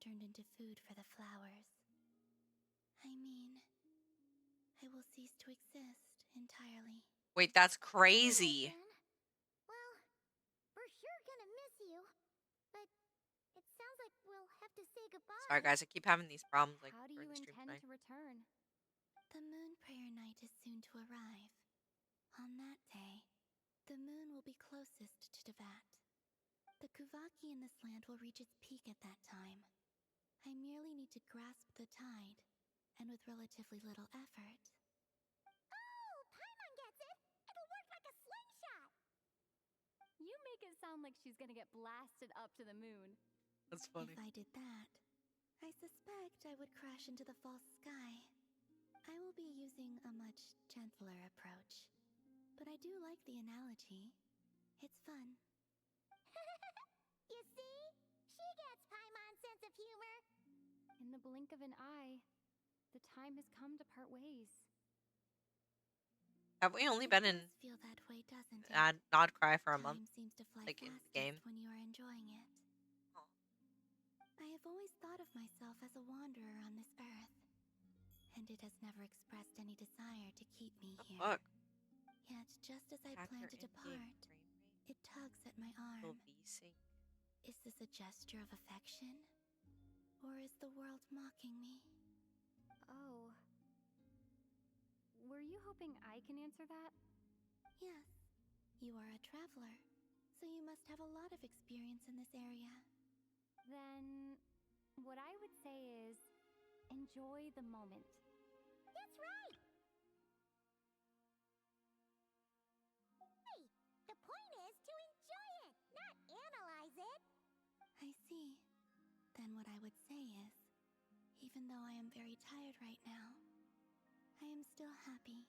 turned into food for the flowers. I mean, I will cease to exist entirely. Wait, that's crazy. Well, we're sure gonna miss you. But it sounds like we'll have to say goodbye. Sorry, guys. I keep having these problems like How do during you the stream intend tonight. to return? The moon prayer night is soon to arrive. On that day, the moon will be closest to Devat. The Kuvaki in this land will reach its peak at that time. I merely need to grasp the tide, and with relatively little effort. Oh, Paimon gets it! It'll work like a slingshot! You make it sound like she's gonna get blasted up to the moon. That's funny. If I did that, I suspect I would crash into the false sky. I will be using a much gentler approach. But I do like the analogy. It's fun. You see? She gets Paimon's sense of humor. In the blink of an eye, the time has come to part ways. Have we only been in It does feel that way, doesn't it? Nod Cry for a month? Time seems to fly Like in the fastest game? when you are enjoying it. Oh. I have always thought of myself as a wanderer on this earth, and it has never expressed any desire to keep me here. Fuck. Yet, just as I plan to depart, it tugs at my arm. Is this a gesture of affection? Or is the world mocking me? Oh. Were you hoping I can answer that? Yes, you are a traveler, so you must have a lot of experience in this area. Then, what I would say is, enjoy the moment. That's right! Hey, the point is to enjoy it, not analyze it. I see. Then what I would say is, even though I am very tired right now, I am still happy.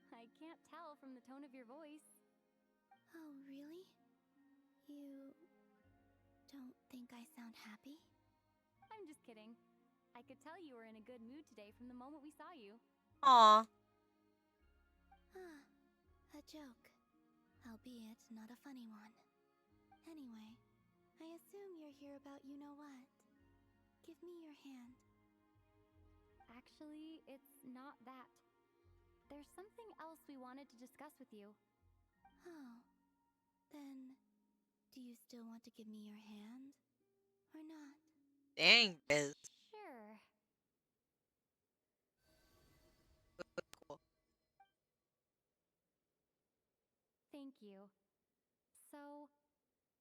I can't tell from the tone of your voice. Oh, really? You don't think I sound happy? I'm just kidding. I could tell you were in a good mood today from the moment we saw you. Aw. Ah, a joke. Albeit not a funny one. Anyway, I assume you're here about you-know-what. Give me your hand. Actually, it's not that. There's something else we wanted to discuss with you. Oh, then do you still want to give me your hand? Or not? Dang, Biz. Sure. Cool. Thank you. So,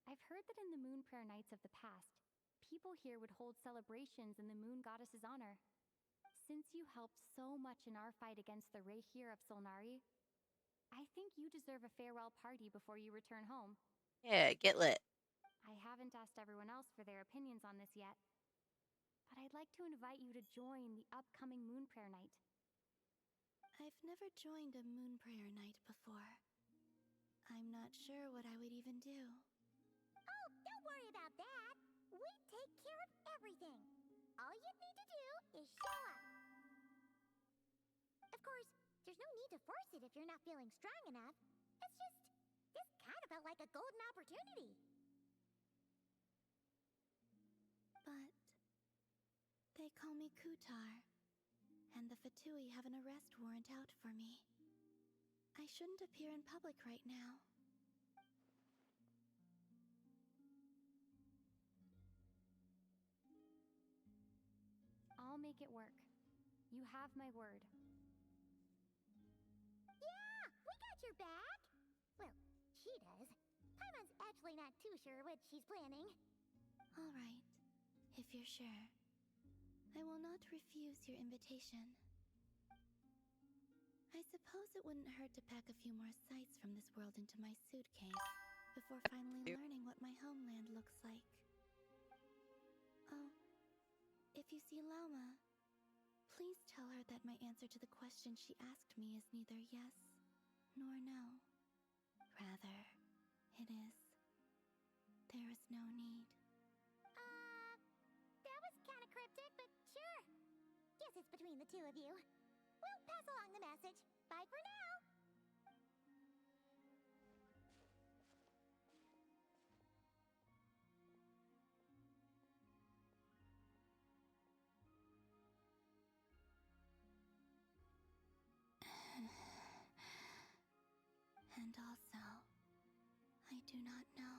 I've heard that in the moon prayer nights of the past, people here would hold celebrations in the moon goddess's honor. Since you helped so much in our fight against the Rehir of Solnari, I think you deserve a farewell party before you return home. Yeah, get lit. I haven't asked everyone else for their opinions on this yet, but I'd like to invite you to join the upcoming moon prayer night. I've never joined a moon prayer night before. I'm not sure what I would even do. Oh, don't worry about that. We take care of everything. All you need to do is show up. Of course, there's no need to force it if you're not feeling strong enough. It's just, this kind of felt like a golden opportunity. But they call me Kutar, and the Fatui have an arrest warrant out for me. I shouldn't appear in public right now. I'll make it work. You have my word. Yeah, we got your back. Well, she does. Paimon's actually not too sure what she's planning. All right, if you're sure. I will not refuse your invitation. I suppose it wouldn't hurt to pack a few more sights from this world into my suitcase before finally learning what my homeland looks like. Oh, if you see Lauma, please tell her that my answer to the question she asked me is neither yes nor no. Rather, it is, there is no need. That was kind of cryptic, but sure. Guess it's between the two of you. We'll pass along the message. Bye for now. do not know.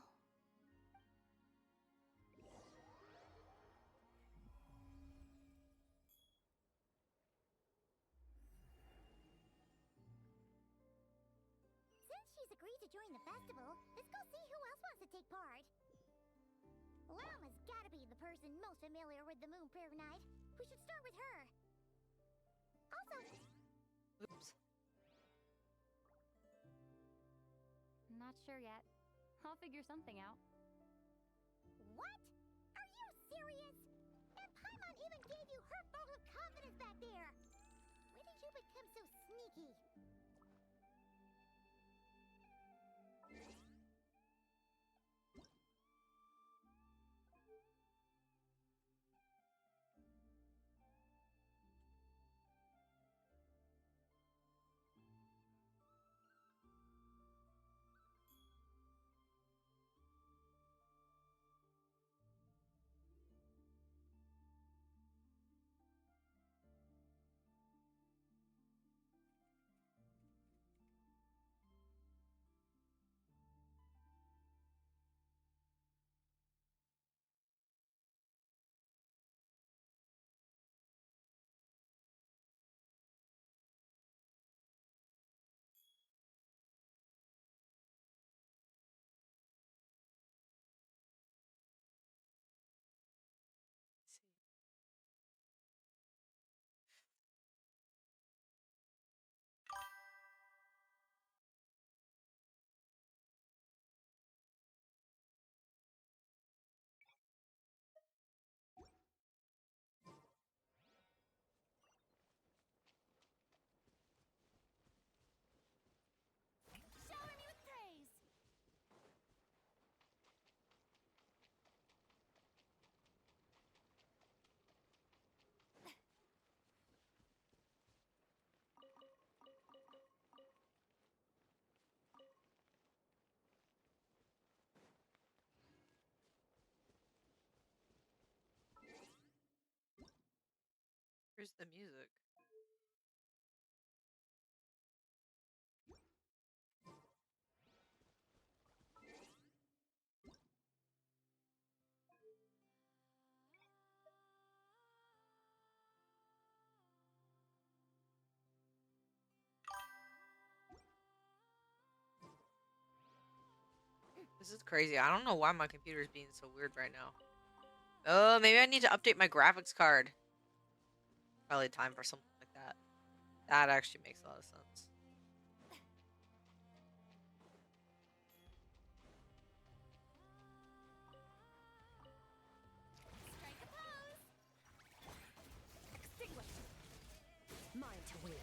Since she's agreed to join the festival, let's go see who else wants to take part. Llama's gotta be the person most familiar with the Moon Prayer Night. We should start with her. Also, Oops. Not sure yet. I'll figure something out. what? Are you serious? And Paimon even gave you her vote of confidence back there. When did you become so sneaky? Shower me with praise! Where's the music? This is crazy. I don't know why my computer is being so weird right now. Oh, maybe I need to update my graphics card. Probably time for something like that. That actually makes a lot of sense. Strike a pose! Extinguish! Mine to wield.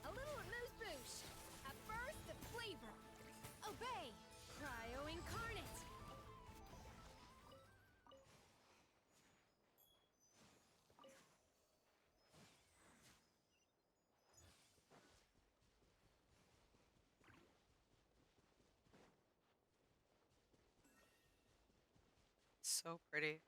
A little amuse-bouche. A burst of flavor. Obey! Cryo incarnate! So pretty.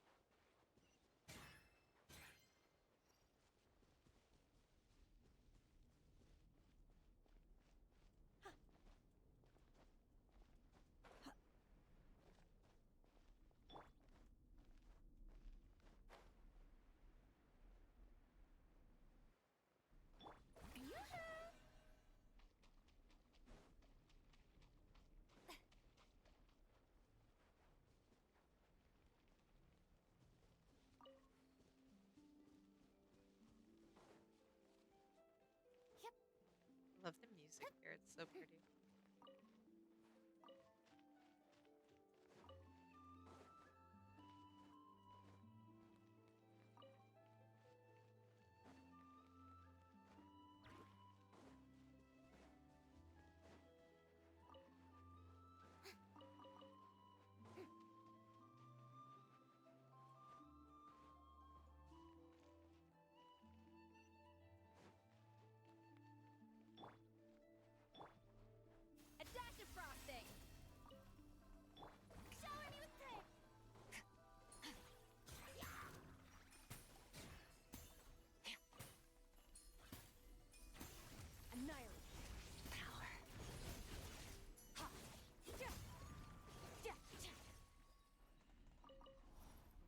Love the music here. It's so pretty.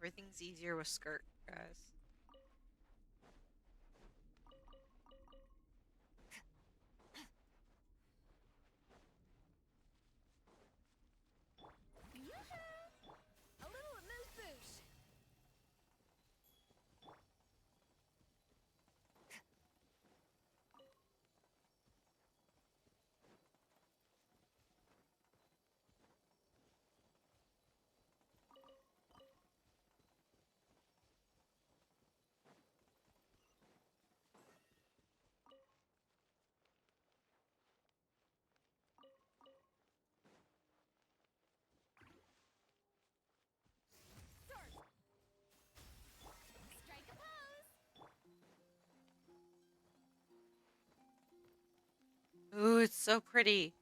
Everything's easier with skirt, guys. A little amuse bouche. Strike a pose. Ooh, it's so pretty.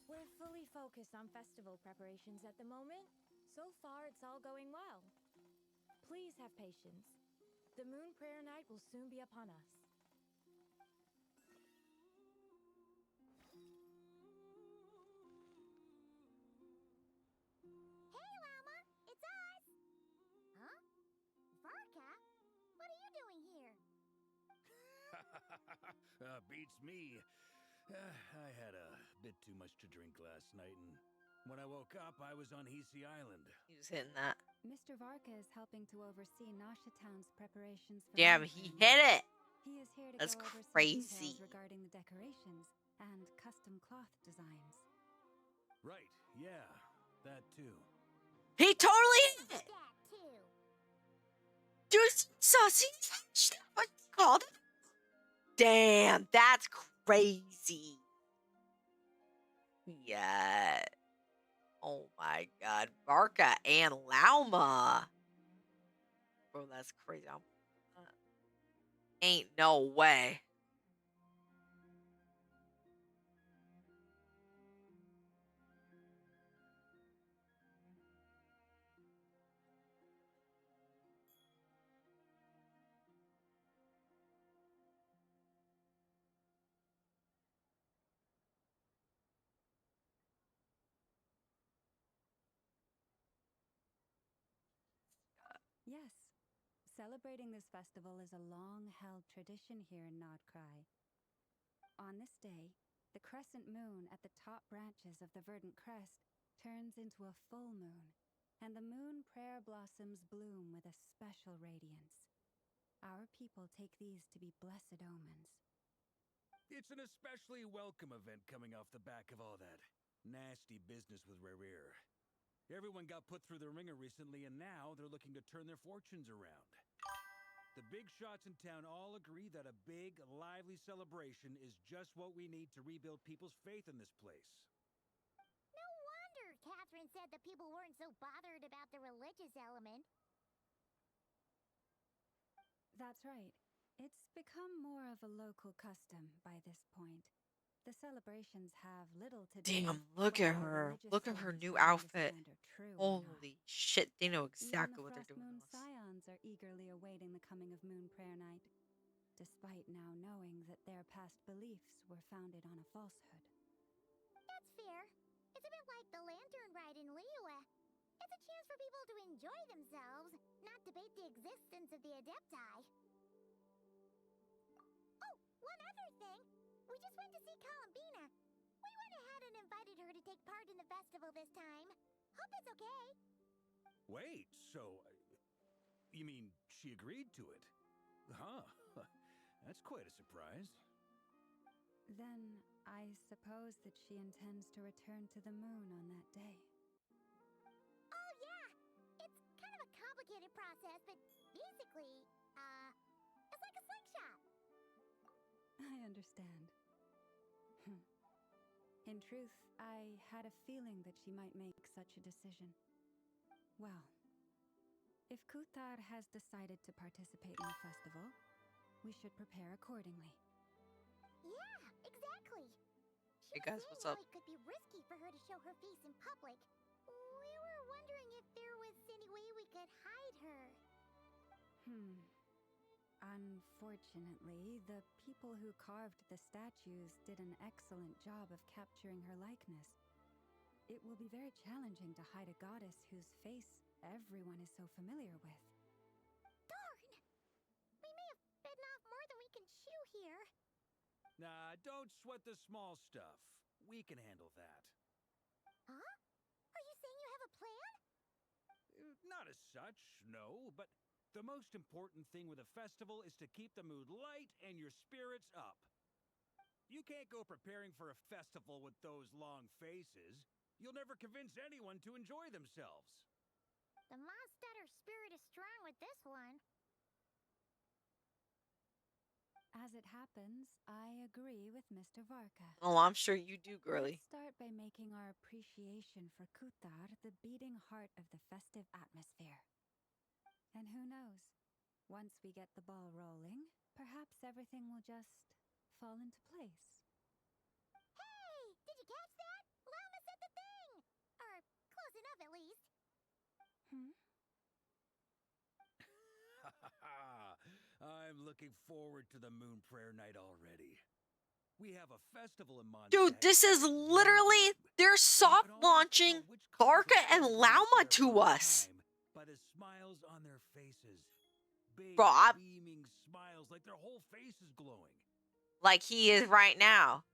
We're fully focused on festival preparations at the moment. So far, it's all going well. Please have patience. The Moon Prayer Night will soon be upon us. Hey, Llama! It's us! Huh? Varka? What are you doing here? Beats me. I had a bit too much to drink last night, and when I woke up, I was on Hisi Island. He was hitting that. Mr. Varka is helping to oversee Nasha Town's preparations for Damn, Moon he Prayer hit Night. it. He is here to That's go over crazy. some details regarding the decorations and custom cloth designs. Right, yeah, that too. He totally hit it. That too. Juicy sausage. What you called it? Damn, that's crazy. Yeah. Oh my god. Barca and Lauma. Bro, that's crazy. Ain't no way. Yes, celebrating this festival is a long-held tradition here in Nodcry. On this day, the crescent moon at the top branches of the verdant crest turns into a full moon, and the moon prayer blossoms bloom with a special radiance. Our people take these to be blessed omens. It's an especially welcome event coming off the back of all that nasty business with Rare. Everyone got put through the ringer recently, and now they're looking to turn their fortunes around. The big shots in town all agree that a big, lively celebration is just what we need to rebuild people's faith in this place. No wonder Catherine said that people weren't so bothered about the religious element. That's right. It's become more of a local custom by this point. The celebrations have little to do Damn, with look at whether the her. religious Look at her stories new surrounding this outfit. event are true or not. Holy shit, they know Even exactly the what they're Frost doing Moon to us. Scions are eagerly awaiting the coming of Moon Prayer Night, despite now knowing that their past beliefs were founded on a falsehood. That's fair. It's a bit like the lantern ride in Liyue. It's a chance for people to enjoy themselves, not debate the existence of the Adepti. Oh, one other thing. We just went to see Columbina. We went ahead and invited her to take part in the festival this time. Hope it's okay. Wait, so. You mean she agreed to it? Huh. That's quite a surprise. Then I suppose that she intends to return to the moon on that day. Oh, yeah. It's kind of a complicated process, but basically, it's like a slingshot. I understand. In truth, I had a feeling that she might make such a decision. Well, if Kuthar has decided to participate in the festival, we should prepare accordingly. Yeah, exactly. She Hey was guys, saying what's how up? it could be risky for her to show her face in public. We were wondering if there was any way we could hide her. Unfortunately, the people who carved the statues did an excellent job of capturing her likeness. It will be very challenging to hide a goddess whose face everyone is so familiar with. Darn! We may have bitten off more than we can chew here. Nah, don't sweat the small stuff. We can handle that. Huh? Are you saying you have a plan? Not as such, no, but the most important thing with a festival is to keep the mood light and your spirits up. You can't go preparing for a festival with those long faces. You'll never convince anyone to enjoy themselves. The Mondstatter spirit is strong with this one. As it happens, I agree with Mr. Varka. Oh, I'm sure you do, girly. Let's start by making our appreciation for Kutar the beating heart of the festive atmosphere. And who knows? Once we get the ball rolling, perhaps everything will just fall into place. Hey! Did you catch that? Llama said the thing! Or close enough, at least. I'm looking forward to the Moon Prayer Night already. We have a festival in Mondstadt. Dude, this is literally, they're soft launching Barca and Lauma to us. By the smiles on their faces. Big, Bro, beaming smiles like their whole face is glowing. like he is right now.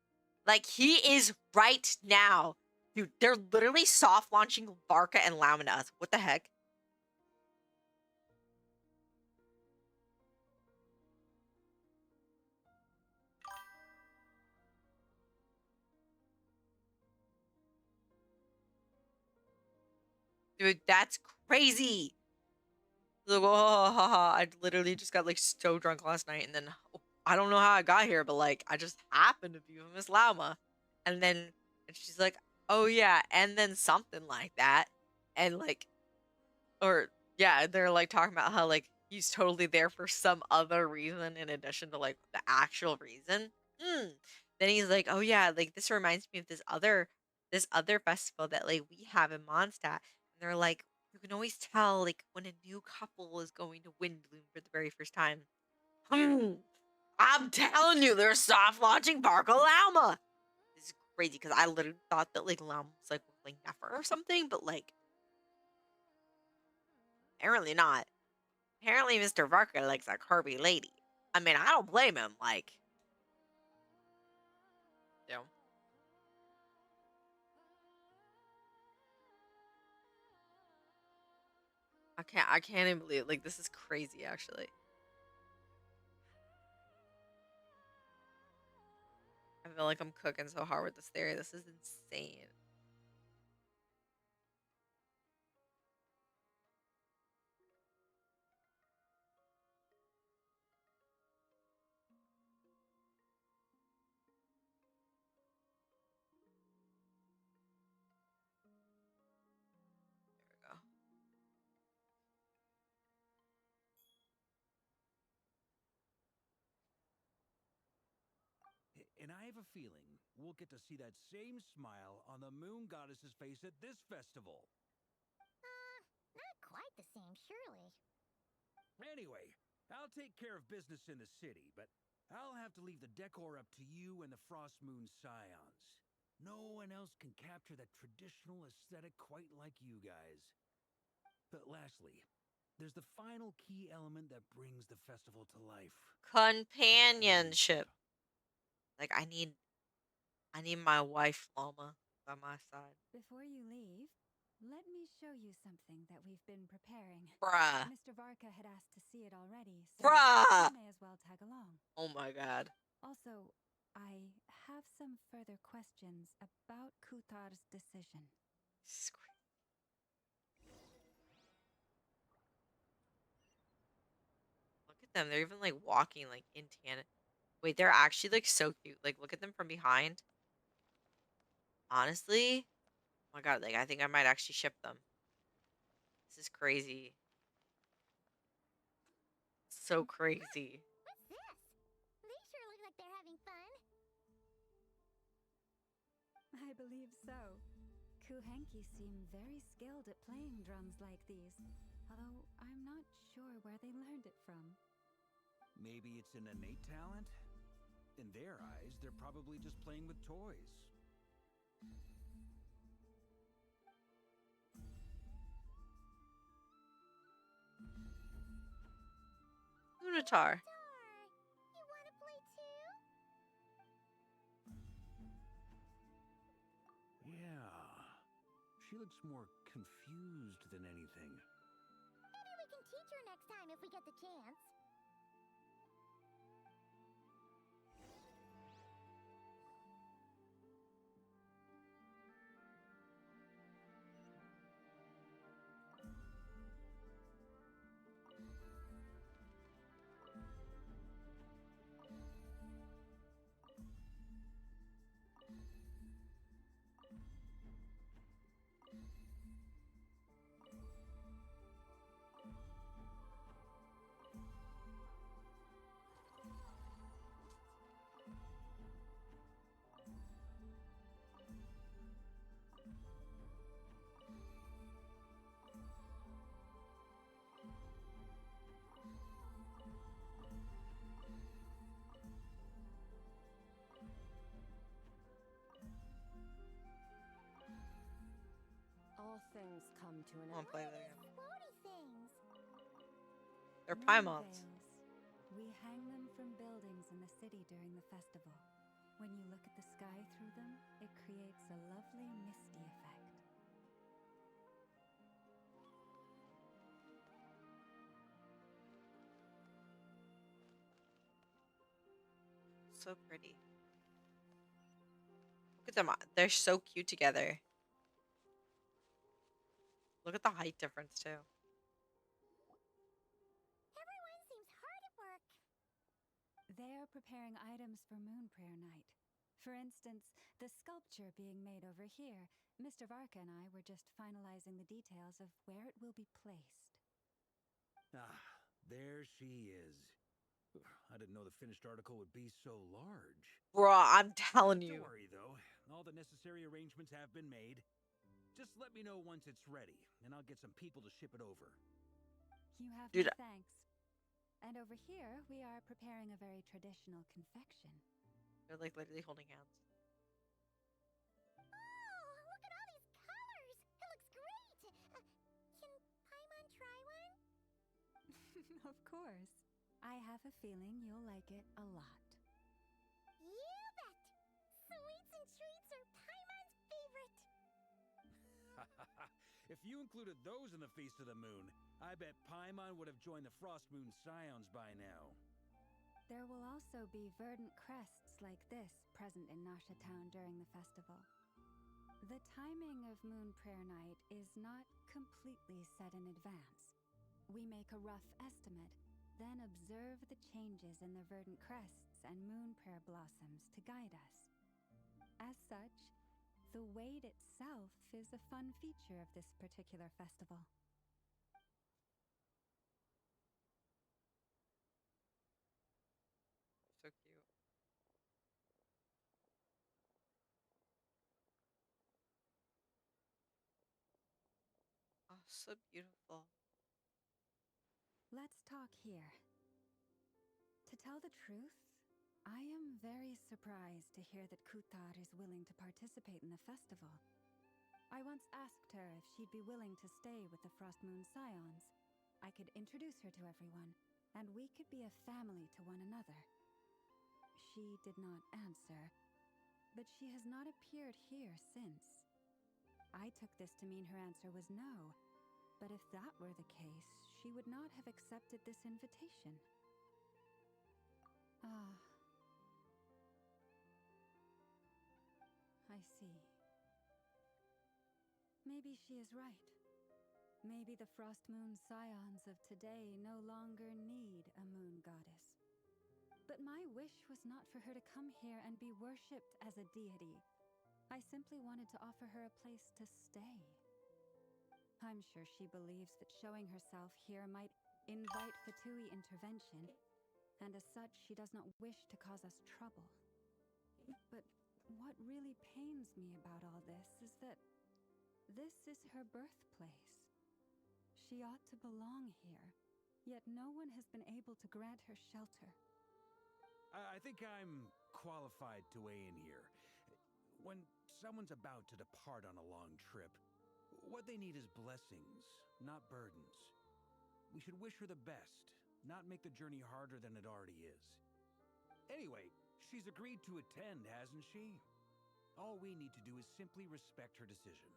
Like he is right now. Dude, they're literally soft launching Barca and Lauma to us. What the heck? Dude, that's crazy. Like, oh, I literally just got like so drunk last night, and then I don't know how I got here, but like I just happened to be with Miss Lauma, and then and she's like, "Oh yeah," and then something like that, and like, or yeah, they're like talking about how like he's totally there for some other reason in addition to like the actual reason. Then he's like, "Oh yeah, like this reminds me of this other festival that like we have in Mondstadt," and they're like, "You can always tell like when a new couple is going to wind bloom for the very first time." I'm telling you, they're soft launching Barca Lauma. This is crazy because I literally thought that like Lauma was like Nefer or something, but like apparently not. Apparently, Mr. Varka likes a curvy lady. I mean, I don't blame him. Like, you know. I can't even believe it. Like this is crazy actually. I feel like I'm cooking so hard with this theory. This is insane. There we go. And I have a feeling we'll get to see that same smile on the Moon Goddess's face at this festival. Not quite the same, surely. Anyway, I'll take care of business in the city, but I'll have to leave the decor up to you and the Frost Moon Scions. No one else can capture that traditional aesthetic quite like you guys. But lastly, there's the final key element that brings the festival to life. Companionship. Like I need my wife Lama by my side. Before you leave, let me show you something that we've been preparing. Bruh. Mr. Varka had asked to see it already, so Bruh. you may as well tag along. Oh my god. Also, I have some further questions about Kutar's decision. This is crazy. Look at them. They're even like walking like in tandem. Wait, they're actually like so cute. Like look at them from behind. Honestly, oh my god, like I think I might actually ship them. This is crazy. So crazy. What's this? They sure look like they're having fun. I believe so. Kuhenki seem very skilled at playing drums like these, although I'm not sure where they learned it from. Maybe it's an innate talent? In their eyes, they're probably just playing with toys. Avatar. You wanna play too? Yeah. She looks more confused than anything. Maybe we can teach her next time if we get the chance. All things come to an I won't end. play that again. Floaty things. They're Moon Paimons. veils. We hang them from buildings in the city during the festival. When you look at the sky through them, it creates a lovely misty effect. So pretty. Look at them. They're so cute together. Look at the height difference too. Everyone seems hard at work. They're preparing items for Moon Prayer Night. For instance, the sculpture being made over here. Mr. Varka and I were just finalizing the details of where it will be placed. Ah, there she is. I didn't know the finished article would be so large. Bruh, I'm telling you. Don't worry, though. All the necessary arrangements have been made. Just let me know once it's ready, and I'll get some people to ship it over. You have Dude, my thanks. And over here, we are preparing a very traditional confection. they're like literally holding hands. Oh, look at all these colors. It looks great. Can Paimon try one? Of course. I have a feeling you'll like it a lot. You bet. Sweets and treats are Paimon's favorite. If you included those in the Feast of the Moon, I bet Paimon would have joined the Frost Moon Scions by now. There will also be verdant crests like this present in Nasha Town during the festival. The timing of Moon Prayer Night is not completely set in advance. We make a rough estimate, then observe the changes in the verdant crests and moon prayer blossoms to guide us. As such, the wait itself is a fun feature of this particular festival. So cute. Oh, so beautiful. Let's talk here. To tell the truth, I am very surprised to hear that Kutar is willing to participate in the festival. I once asked her if she'd be willing to stay with the Frost Moon Scions. I could introduce her to everyone, and we could be a family to one another. She did not answer, but she has not appeared here since. I took this to mean her answer was no, but if that were the case, she would not have accepted this invitation. Ah. I see. Maybe she is right. Maybe the Frost Moon Scions of today no longer need a moon goddess. But my wish was not for her to come here and be worshipped as a deity. I simply wanted to offer her a place to stay. I'm sure she believes that showing herself here might invite Fatui intervention, and as such, she does not wish to cause us trouble. But what really pains me about all this is that this is her birthplace. She ought to belong here, yet no one has been able to grant her shelter. I think I'm qualified to weigh in here. When someone's about to depart on a long trip, what they need is blessings, not burdens. We should wish her the best, not make the journey harder than it already is. Anyway, she's agreed to attend, hasn't she? All we need to do is simply respect her decision.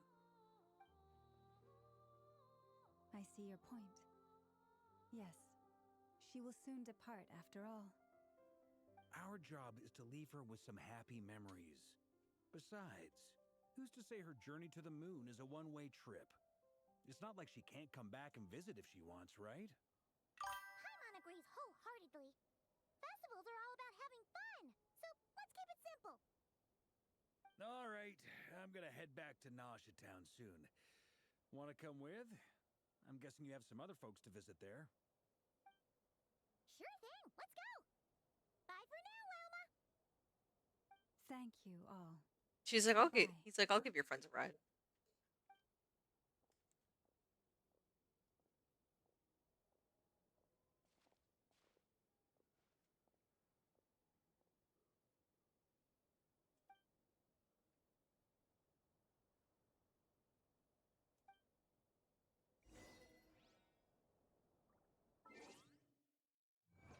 I see your point. Yes, she will soon depart after all. Our job is to leave her with some happy memories. Besides, who's to say her journey to the moon is a one-way trip? It's not like she can't come back and visit if she wants, right? Paimon agrees wholeheartedly. Festivals are all about having fun, so let's keep it simple. All right, I'm gonna head back to Nausea Town soon. Want to come with? I'm guessing you have some other folks to visit there. Sure thing, let's go. Bye for now, Wilma. Thank you all. She's like, okay. Bye. He's like, I'll give your friends a ride.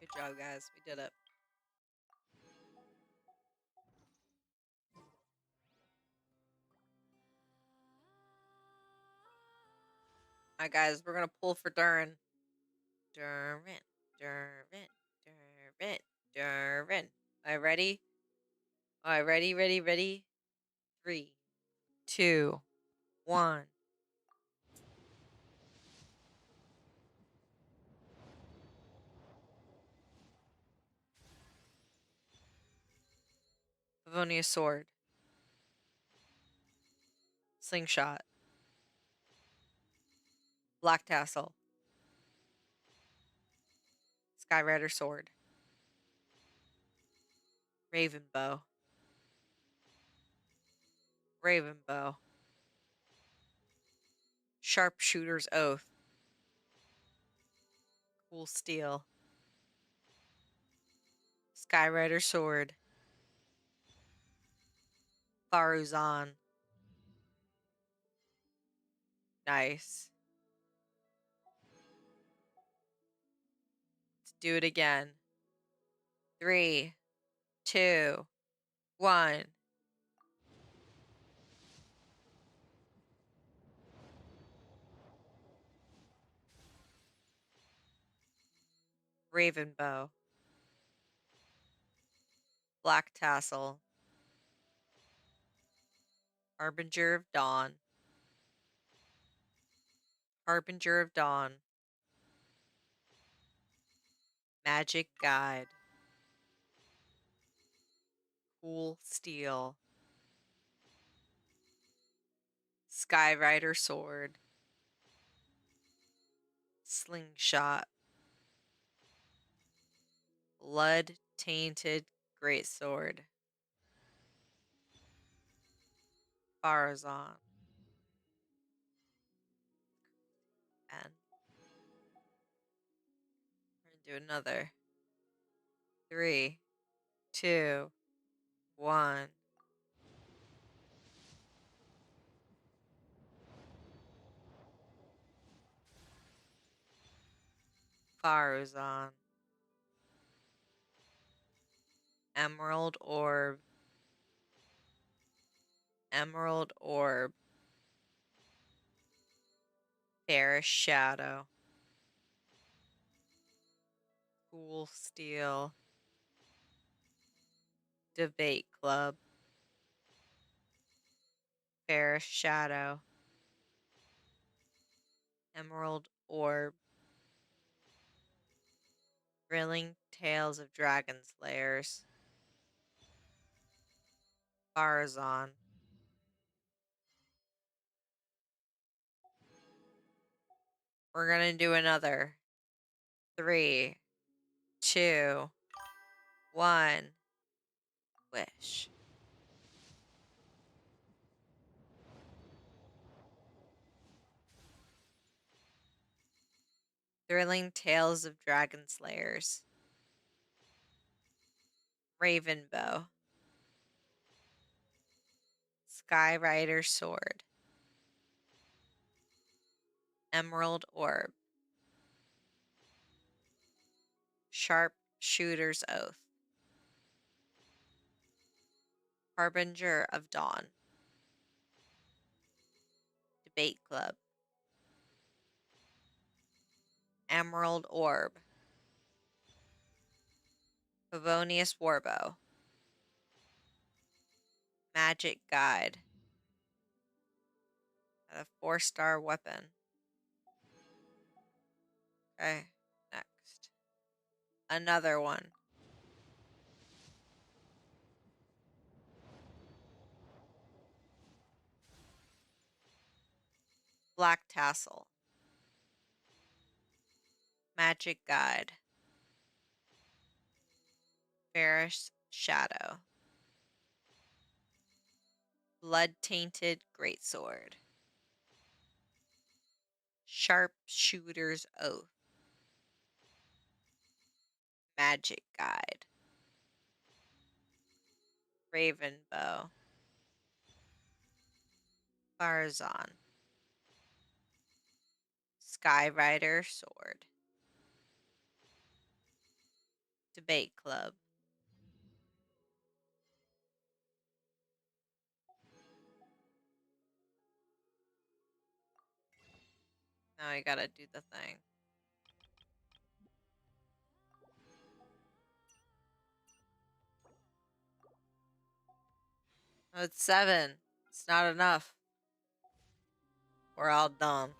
Good job, guys. We did it. All right, guys, we're gonna pull for Durin. Durin, Durin, Durin, Durin. All right, ready? All right, ready, ready, ready. 3, 2, 1. Livonia sword. Slingshot. Black tassel. Skyrider sword. Raven bow. Raven bow. Sharpshooter's oath. Cool steel. Skyrider sword. Faruzan. Nice. Let's do it again. 3, 2, 1. Raven bow. Black tassel. Harbinger of dawn. Harbinger of dawn. Magic guide. Cool steel. Skyrider sword. Slingshot. Blood tainted greatsword. Farazan. And we're gonna do another. 3, 2, 1. Farazan. Emerald orb. Emerald orb. Bearish shadow. Cool steel. Debate club. Bearish shadow. Emerald orb. Thrilling tales of dragon slayers. Farazan. We're gonna do another. 3, 2, 1. Wish. Thrilling tales of dragon slayers. Ravenbow. Skyrider sword. Emerald orb. Sharpshooter's Oath. Harbinger of Dawn. Debate Club. Emerald Orb. Favonius Warbow. Magic Guide. A 4-star weapon. Okay, next. Another one. Black Tassel. Magic Guide. Fairish Shadow. Blood-tainted Greatsword. Sharpshooter's Oath. Magic Guide. Raven Bow. Farazan. Skyrider Sword. Debate Club. Now I gotta do the thing. Oh, it's 7. It's not enough. We're all done.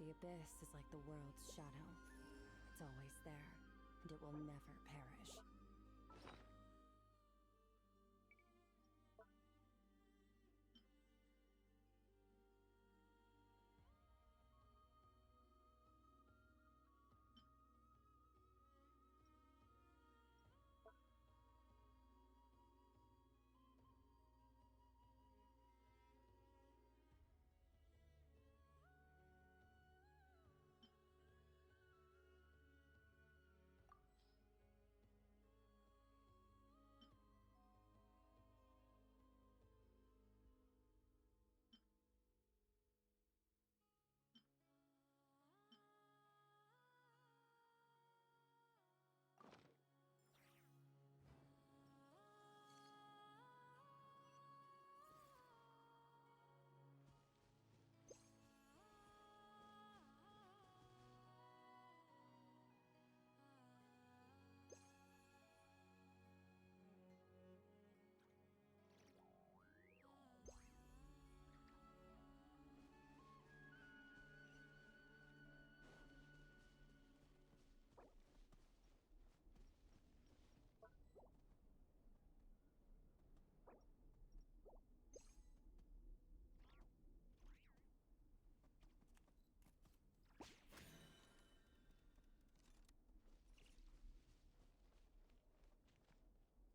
The abyss is like the world's shadow. It's always there, and it will never perish.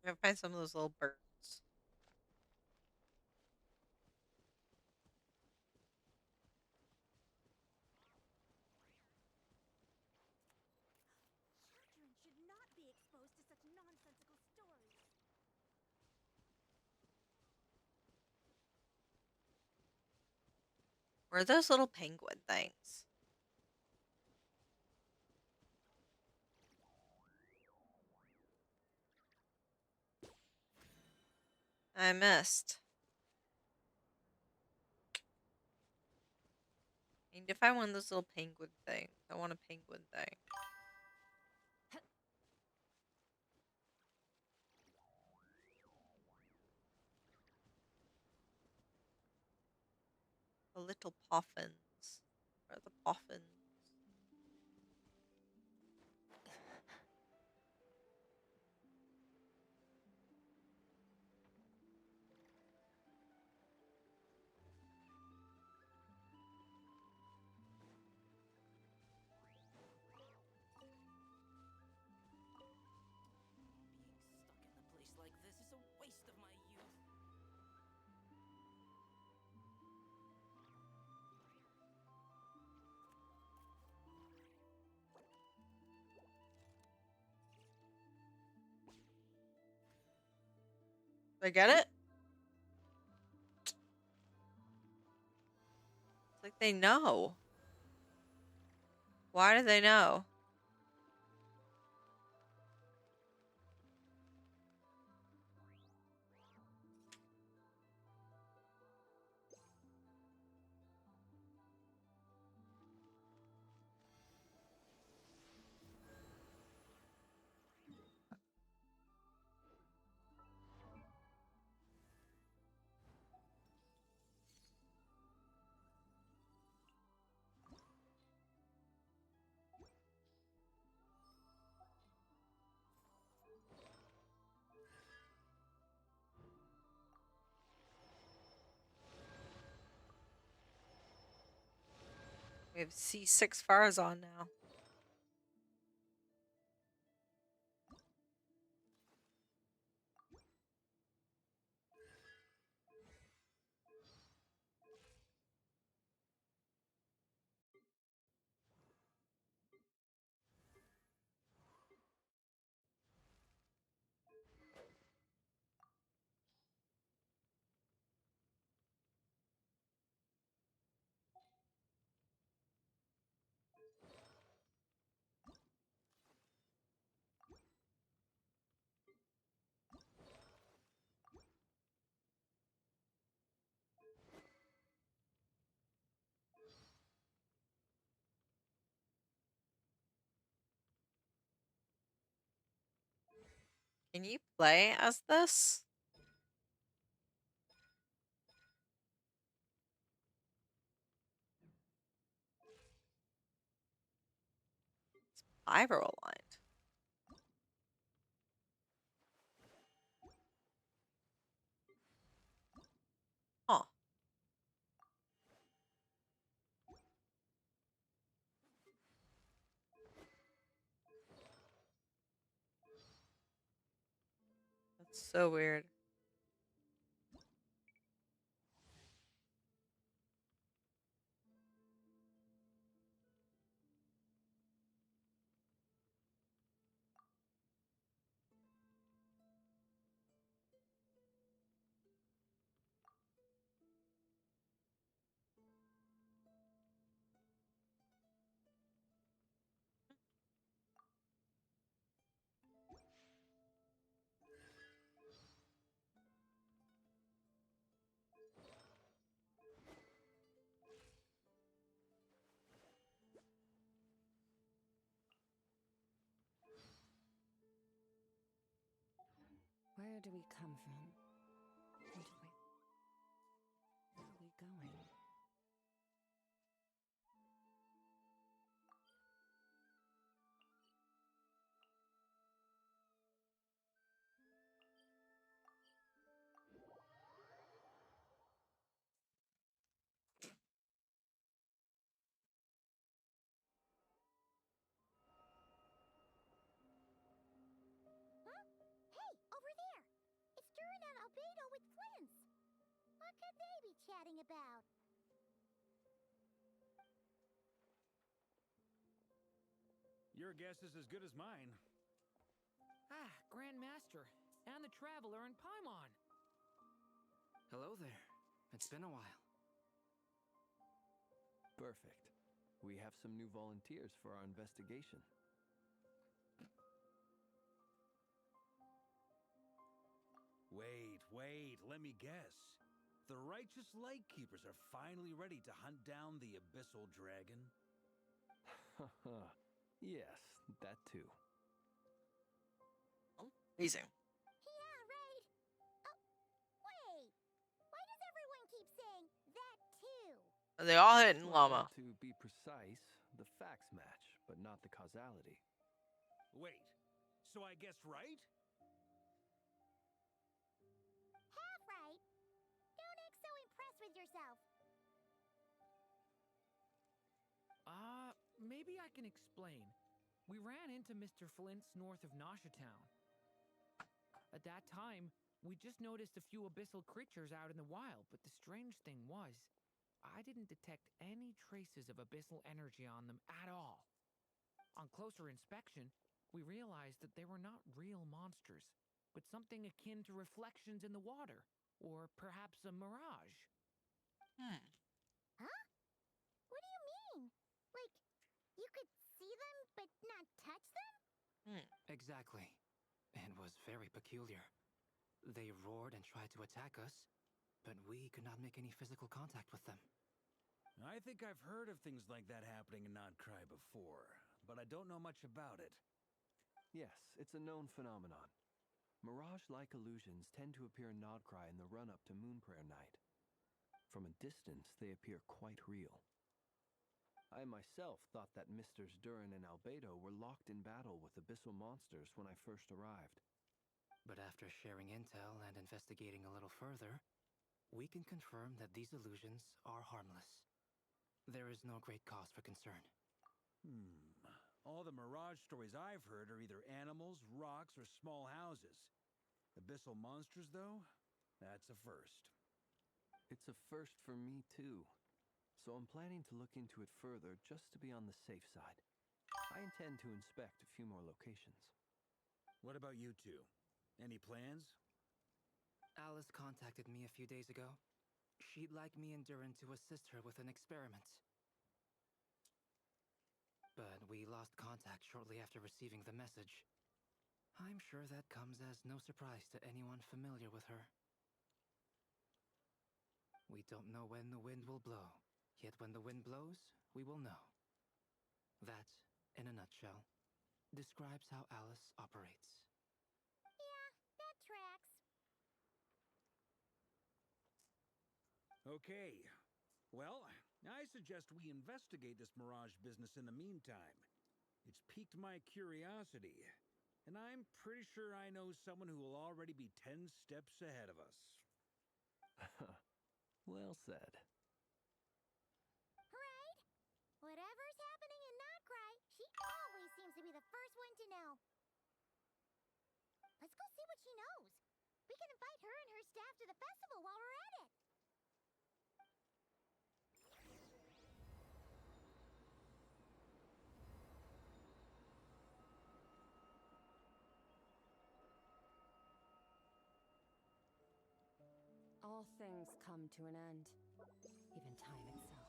I'm gonna find some of those little birds. Children should not be exposed to such nonsensical stories. Where are those little penguin things? I missed. I need to find one of those little penguin things. I want a penguin thing. The little poffins. Where are the poffins? They get it? It's like they know. Why do they know? We have C6 Farazan now. Can you play as this? Fiber aligned. Huh. That's so weird. Where do we come from? And where are we going? Huh? Hey, over there! It's Durin and Albedo with Flints! What could they be chatting about? Your guess is as good as mine. Ah, Grandmaster, and the Traveler in Paimon. Hello there. It's been a while. Perfect. We have some new volunteers for our investigation. Wait, let me guess. The righteous Lightkeepers are finally ready to hunt down the Abyssal Dragon? Yes, that too. Amazing. Yeah, right! Oh, wait! Why does everyone keep saying that too? They all hit in Well, llama. to be precise, the facts match, but not the causality. Wait, so I guessed right? Half right! Don't act so impressed with yourself! Maybe I can explain. We ran into Mr. Flint's north of Nasha Town. At that time, we just noticed a few abyssal creatures out in the wild, but the strange thing was, I didn't detect any traces of abyssal energy on them at all. On closer inspection, we realized that they were not real monsters, but something akin to reflections in the water, or perhaps a mirage. Hmm. Huh? What do you mean? Like, you could see them but not touch them? Exactly. It was very peculiar. They roared and tried to attack us, but we could not make any physical contact with them. I think I've heard of things like that happening in Nodcry before, but I don't know much about it. Yes, it's a known phenomenon. Mirage-like illusions tend to appear in Nodcry in the run-up to Moonprayer Night. From a distance, they appear quite real. I myself thought that Misters Durin and Albedo were locked in battle with abyssal monsters when I first arrived. But after sharing intel and investigating a little further, we can confirm that these illusions are harmless. There is no great cause for concern. All the Mirage stories I've heard are either animals, rocks, or small houses. Abyssal monsters, though? That's a first. It's a first for me, too. So I'm planning to look into it further just to be on the safe side. I intend to inspect a few more locations. What about you two? Any plans? Alice contacted me a few days ago. She'd like me and Durin to assist her with an experiment. But we lost contact shortly after receiving the message. I'm sure that comes as no surprise to anyone familiar with her. We don't know when the wind will blow, yet when the wind blows, we will know. That, in a nutshell, describes how Alice operates. Yeah, that tracks. Okay. Well, I suggest we investigate this Mirage business in the meantime. It's piqued my curiosity, and I'm pretty sure I know someone who will already be 10 steps ahead of us. Well said. Right? Whatever's happening in Nodcry, she always seems to be the first one to know. Let's go see what she knows. We can invite her and her staff to the festival while we're at it. All things come to an end, even time itself.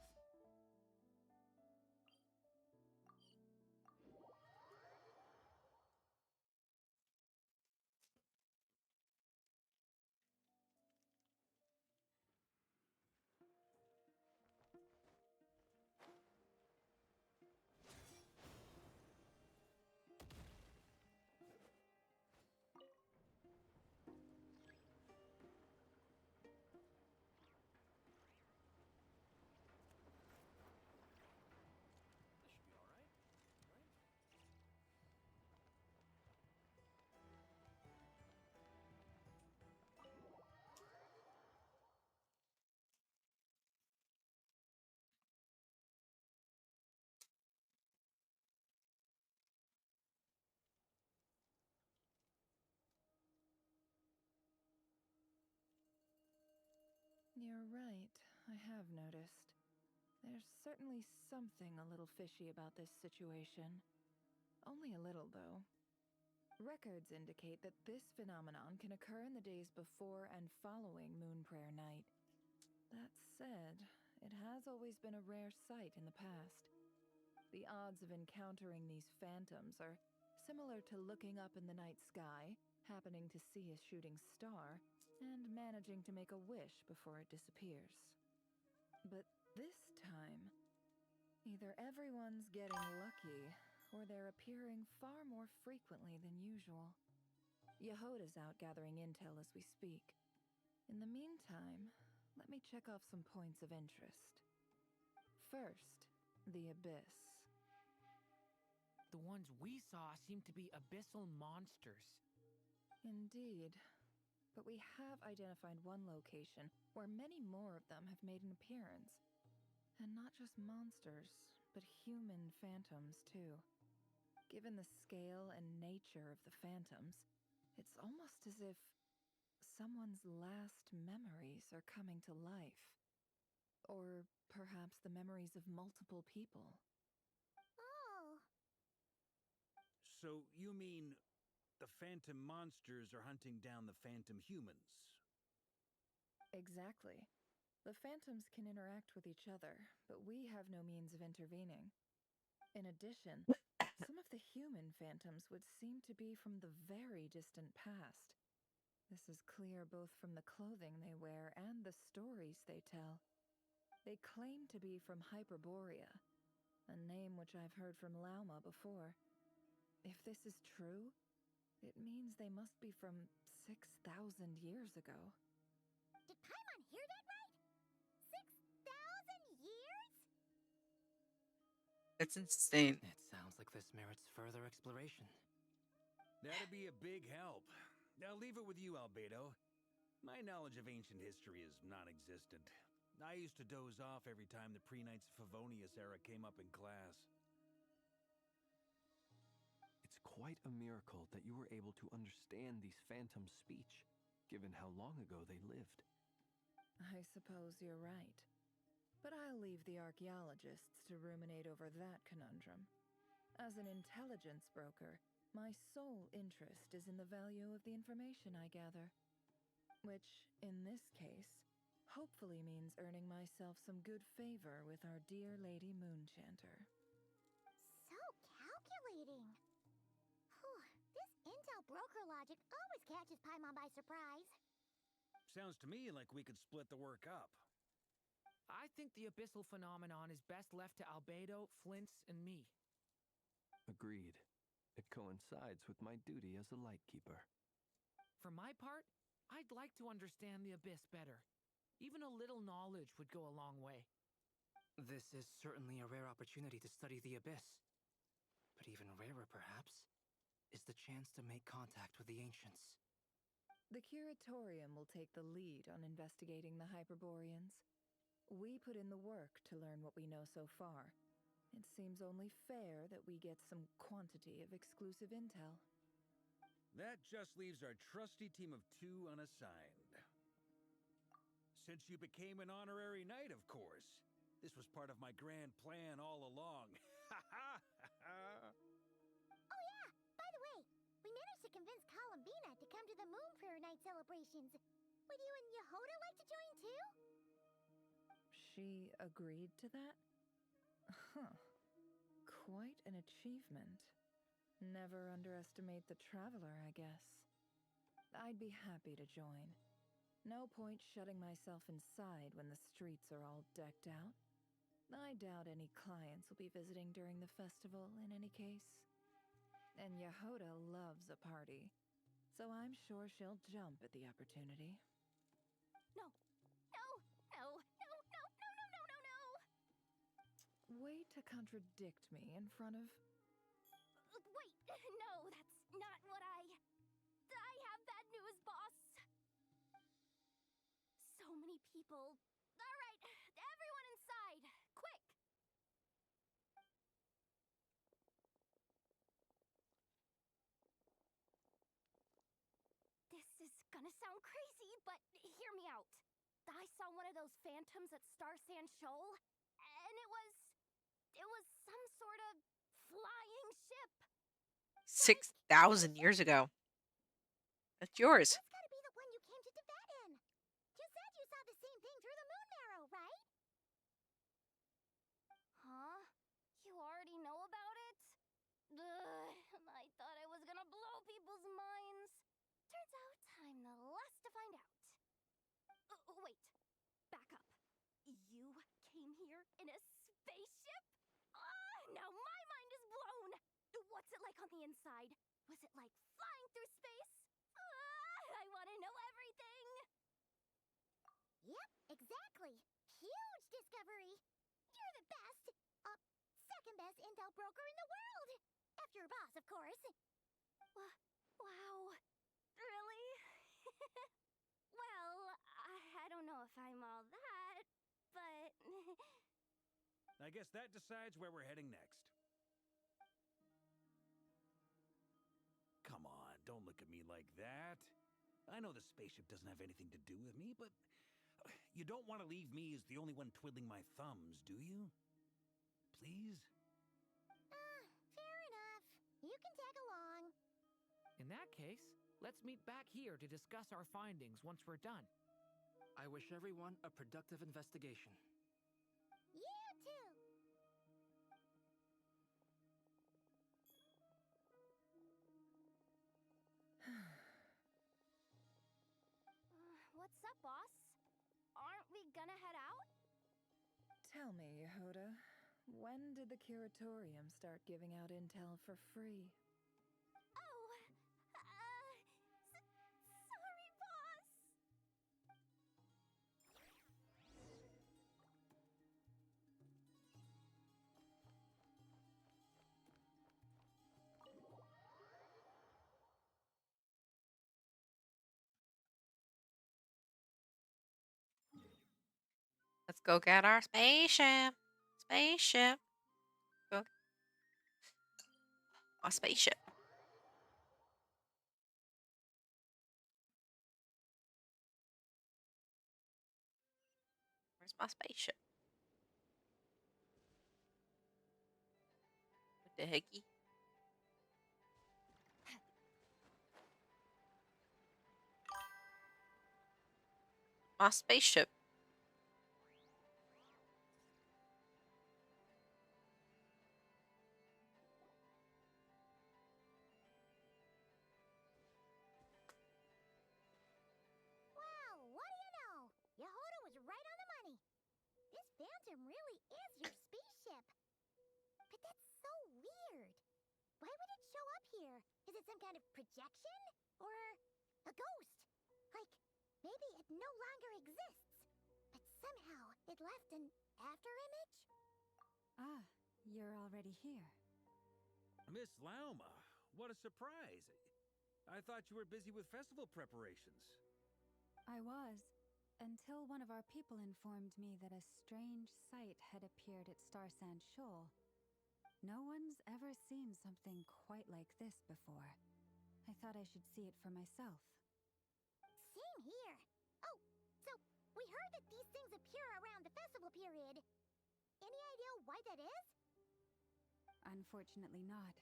You're right, I have noticed. There's certainly something a little fishy about this situation. Only a little, though. Records indicate that this phenomenon can occur in the days before and following Moonprayer Night. That said, it has always been a rare sight in the past. The odds of encountering these phantoms are similar to looking up in the night sky, happening to see a shooting star, and managing to make a wish before it disappears. But this time, either everyone's getting lucky, or they're appearing far more frequently than usual. Yehoda's out gathering intel as we speak. In the meantime, let me check off some points of interest. First, the Abyss. The ones we saw seem to be abyssal monsters. Indeed. But we have identified one location where many more of them have made an appearance. And not just monsters, but human phantoms, too. Given the scale and nature of the phantoms, it's almost as if someone's last memories are coming to life. Or perhaps the memories of multiple people. Oh, So, you mean the phantom monsters are hunting down the phantom humans. Exactly. The phantoms can interact with each other, but we have no means of intervening. In addition, some of the human phantoms would seem to be from the very distant past. This is clear both from the clothing they wear and the stories they tell. They claim to be from Hyperborea, a name which I've heard from Lauma before. If this is true, it means they must be from 6,000 years ago. Did Paimon hear that right? 6,000 years? It's insane. It sounds like this merits further exploration. That'd be a big help. I'll leave it with you, Albedo. My knowledge of ancient history is non-existent. I used to doze off every time the pre-Knights of Favonius era came up in class. It's quite a miracle that you were able to understand these phantoms' speech, given how long ago they lived. I suppose you're right. But I'll leave the archaeologists to ruminate over that conundrum. As an intelligence broker, my sole interest is in the value of the information I gather. Which, in this case, hopefully means earning myself some good favor with our dear Lady Moonchanter. So calculating. Whew, this intel broker logic always catches Paimon by surprise. Sounds to me like we could split the work up. I think the abyssal phenomenon is best left to Albedo, Flints, and me. Agreed. It coincides with my duty as a lightkeeper. For my part, I'd like to understand the abyss better. Even a little knowledge would go a long way. This is certainly a rare opportunity to study the abyss. But even rarer, perhaps, is the chance to make contact with the ancients. The Curatorium will take the lead on investigating the Hyperboreans. We put in the work to learn what we know so far. It seems only fair that we get some quantity of exclusive intel. That just leaves our trusty team of 2 unassigned. Since you became an honorary knight, of course. This was part of my grand plan all along. Ha ha ha! Oh yeah, by the way, we managed to convince Columbina to come to the Moon Prayer Night celebrations. Would you and Yehoda like to join too? She agreed to that? Huh. Quite an achievement. Never underestimate the traveler, I guess. I'd be happy to join. No point shutting myself inside when the streets are all decked out. I doubt any clients will be visiting during the festival in any case. And Yehoda loves a party, so I'm sure she'll jump at the opportunity. No, no, no, no, no, no, no, no, no, no! Way to contradict me in front of... Wait, no, that's not what I have bad news, boss. So many people. All right, everyone inside, quick! This is gonna sound crazy, but hear me out. I saw one of those phantoms at Star Sand Shoal, and it was some sort of flying ship. 6,000 years ago. That's yours. That's gotta be the one you came to Tibet in. You said you saw the same thing through the moon marrow, right? Huh? You already know about it? Ugh, I thought I was gonna blow people's minds. Turns out I'm the last to find out. Wait. Back up. You came here in a spaceship? Now my mind is blown! What's it like on the inside? Was it like flying through space? I want to know everything! Yep, exactly. Huge discovery. You're the best, second best intel broker in the world. After your boss, of course. Wow. Really? Well, I don't know if I'm all that, but... I guess that decides where we're heading next. Come on, don't look at me like that. I know the spaceship doesn't have anything to do with me, but you don't want to leave me as the only one twiddling my thumbs, do you? Please? Fair enough. You can tag along. In In that case, let's meet back here to discuss our findings once we're done. I wish everyone a productive investigation. You too! What's up, boss? Aren't we gonna head out? Tell me, Yehoda, when did the curatorium start giving out intel for free? Oh, sorry, boss! Let's go get our spaceship. Spaceship. Go. A spaceship. Where's my spaceship? What the hecky? My spaceship. Well, what do you know? Yehoda was right on the money. This phantom really is your spaceship. But that's so weird. Why would it show up here? Is it some kind of projection? Or a ghost? Like, maybe it no longer exists, but somehow it left an after image? Ah, you're already here. Miss Lauma, what a surprise. I thought you were busy with festival preparations. I was, until one of our people informed me that a strange sight had appeared at Star Sand Shoal. No one's ever seen something quite like this before. I thought I should see it for myself. Same here. Oh, so we heard that these things appear around the festival period. Any idea why that is? Unfortunately not.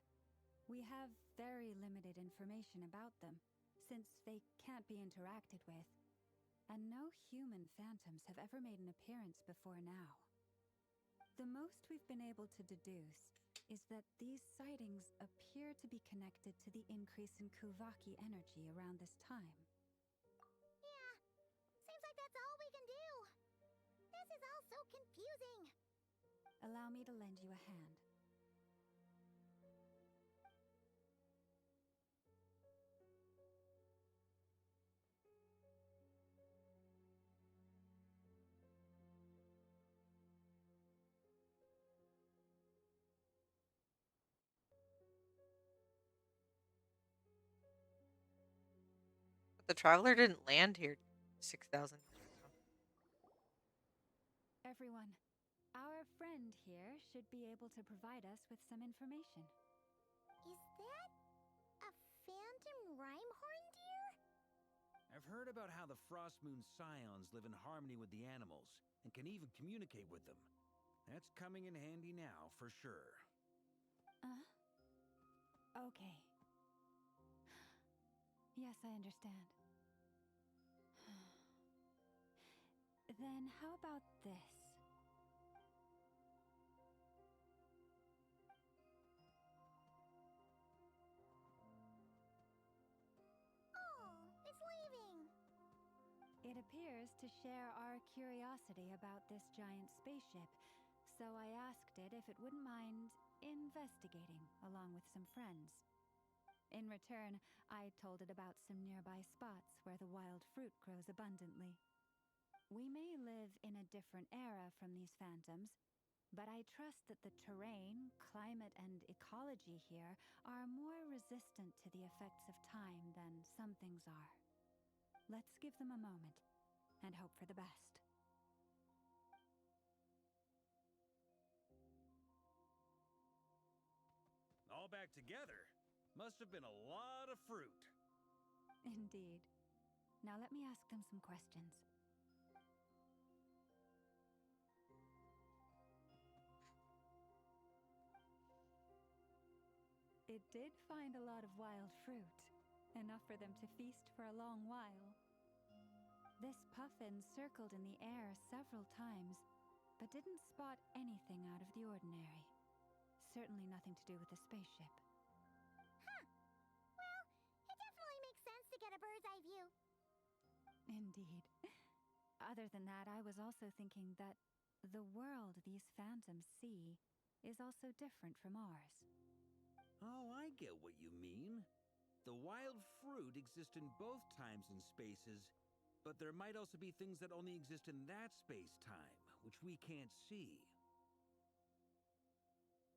We have very limited information about them, since they can't be interacted with. And no human phantoms have ever made an appearance before now. The most we've been able to deduce is that these sightings appear to be connected to the increase in Kuvaki energy around this time. Yeah, seems like that's all we can do. This is all so confusing. Allow me to lend you a hand. But the traveler didn't land here 6,000 years ago. Everyone, our friend here should be able to provide us with some information. Is that a phantom rhymehorn deer? I've heard about how the Frost Moon Scions live in harmony with the animals and can even communicate with them. That's coming in handy now, for sure. Okay. Yes, I understand. Then how about this? Oh, it's leaving. It appears to share our curiosity about this giant spaceship, so I asked it if it wouldn't mind investigating along with some friends. In return, I told it about some nearby spots where the wild fruit grows abundantly. We may live in a different era from these phantoms, but I trust that the terrain, climate, and ecology here are more resistant to the effects of time than some things are. Let's give them a moment and hope for the best. All back together. Must have been a lot of fruit. Indeed. Now let me ask them some questions. It did find a lot of wild fruit. enough for them to feast for a long while. This puffin circled in the air several times, but didn't spot anything out of the ordinary. Certainly nothing to do with the spaceship. Huh. Well, it definitely makes sense to get a bird's eye view. Indeed. Other than that, I was also thinking that the world these phantoms see is also different from ours. Oh, I get what you mean. The wild fruit exists in both times and spaces, but there might also be things that only exist in that space-time, which we can't see.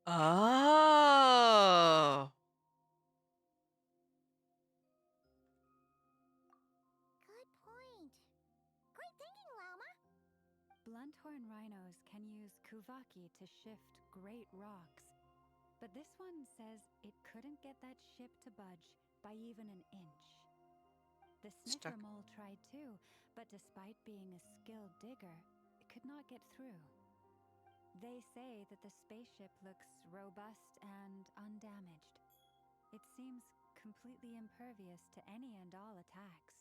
Oh. Good point. Great thinking, Llama. Blunthorn rhinos can use kuvaki to shift great rocks, but this one says it couldn't get that ship to budge by even an inch. The sniffer Stuck. mole tried too, but despite being a skilled digger, it could not get through. They say that the spaceship looks robust and undamaged. It seems completely impervious to any and all attacks.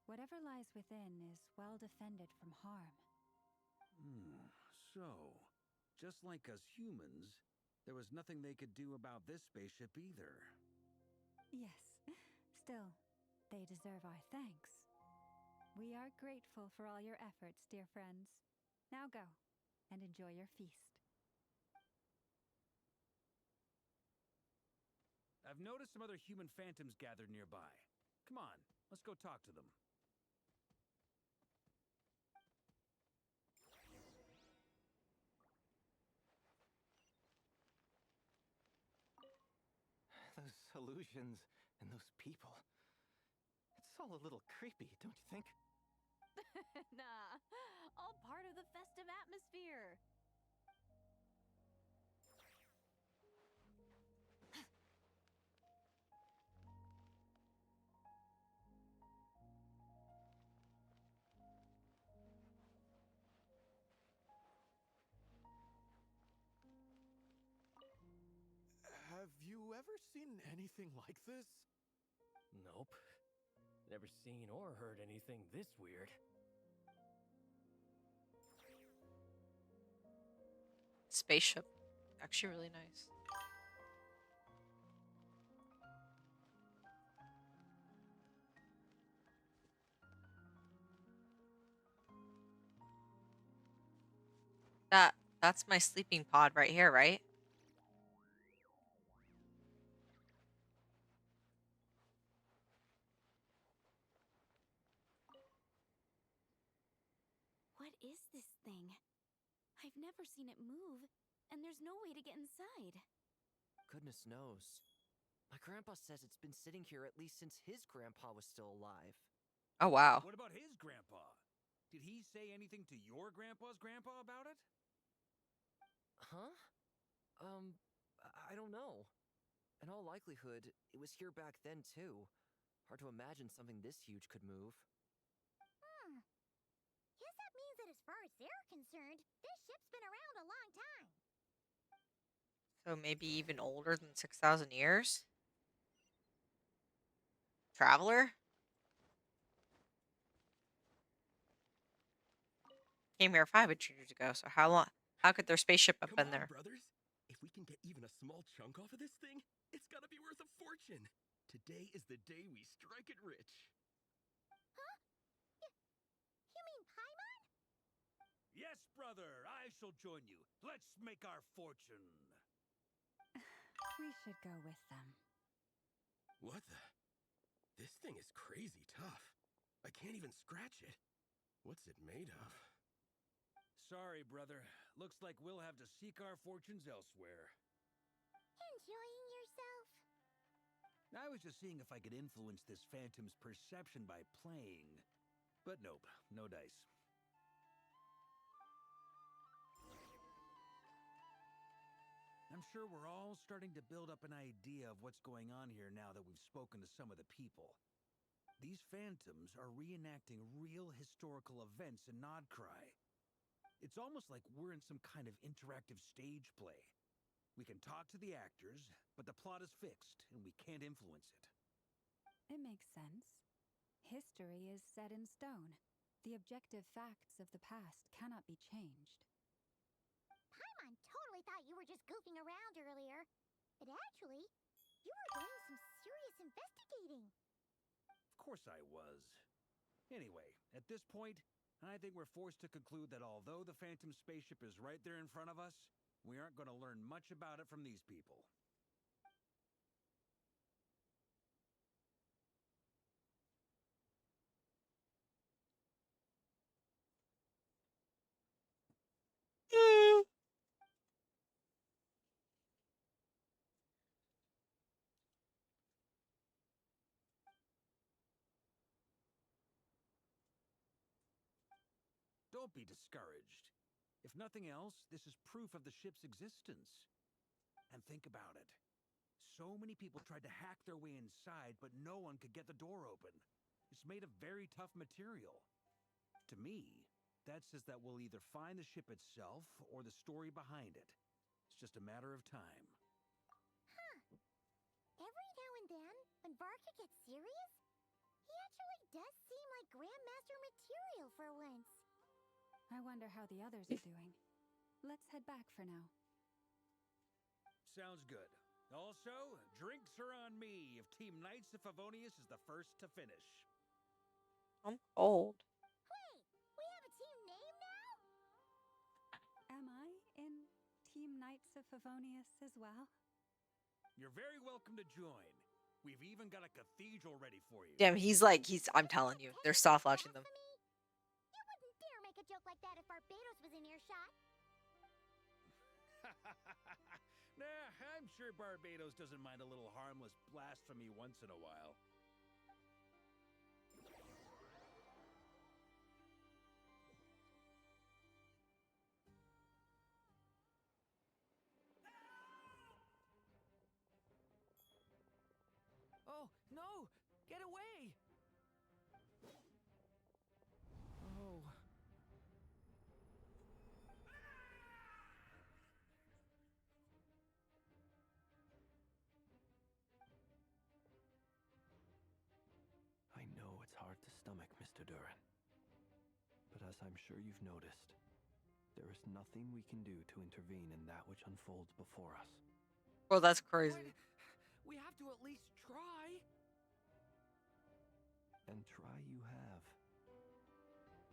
Whatever lies within is well defended from harm. So, just like us humans, there was nothing they could do about this spaceship either. Yes, still, they deserve our thanks. We are grateful for all your efforts, dear friends. Now go and enjoy your feast. I've noticed some other human phantoms gathered nearby. Come on, let's go talk to them. Those illusions and those people. It's all a little creepy, don't you think? Nah, all part of the festive atmosphere. Have you ever seen anything like this? Nope. Never seen or heard anything this weird. Spaceship. Actually really nice. That's my sleeping pod right here, right? What is this thing? I've never seen it move, and there's no way to get inside. Goodness knows. My grandpa says it's been sitting here at least since his grandpa was still alive. Oh, wow. What about his grandpa? Did he say anything to your grandpa's grandpa about it? Huh? I don't know. In all likelihood, it was here back then, too. Hard to imagine something this huge could move. Guess that means that as far as they're concerned, this ship's been around a long time. So maybe even older than 6,000 years? Traveler? Came here 500 years ago, so how could their spaceship have been there? Brothers. If we can get even a small chunk off of this thing, it's gotta be worth a fortune. Today is the day we strike it rich. Huh? You mean Paimon? Yes, brother, I shall join you. Let's make our fortune. We should go with them. What the? This thing is crazy tough. I can't even scratch it. What's it made of? Sorry, brother. Looks like we'll have to seek our fortunes elsewhere. Enjoying yourself? I was just seeing if I could influence this phantom's perception by playing. But nope, no dice. I'm sure we're all starting to build up an idea of what's going on here now that we've spoken to some of the people. These phantoms are reenacting real historical events in Nodcry. It's almost like we're in some kind of interactive stage play. We can talk to the actors, but the plot is fixed, and we can't influence it. It makes sense. History is set in stone. The objective facts of the past cannot be changed. Paimon totally thought you were just goofing around earlier. But actually, you were doing some serious investigating. Of course I was. Anyway, at this point, I think we're forced to conclude that although the Phantom spaceship is right there in front of us, we aren't going to learn much about it from these people. Don't be discouraged. If nothing else, this is proof of the ship's existence. And think about it. So many people tried to hack their way inside, but no one could get the door open. It's made of very tough material. To me, that says that we'll either find the ship itself or the story behind it. It's just a matter of time. Huh. Every now and then, when Varka gets serious, he actually does seem like Grandmaster material for once. I wonder how the others are doing. Let's head back for now. Sounds good. Also, drinks are on me if Team Knights of Favonius is the first to finish. I'm cold. Wait, we have a team name now? Am I in Team Knights of Favonius as well? You're very welcome to join. We've even got a cathedral ready for you. Damn, I'm telling you, they're soft launching them. You wouldn't dare make a joke like that if Barbados was in earshot. Nah, I'm sure Barbados doesn't mind a little harmless blasphemy once in a while. Oh, no! Get away! Oh. I know it's hard to stomach, Mr. Durin. But as I'm sure you've noticed, there is nothing we can do to intervene in that which unfolds before us. Bro, that's crazy. We have to at least try. And try you have.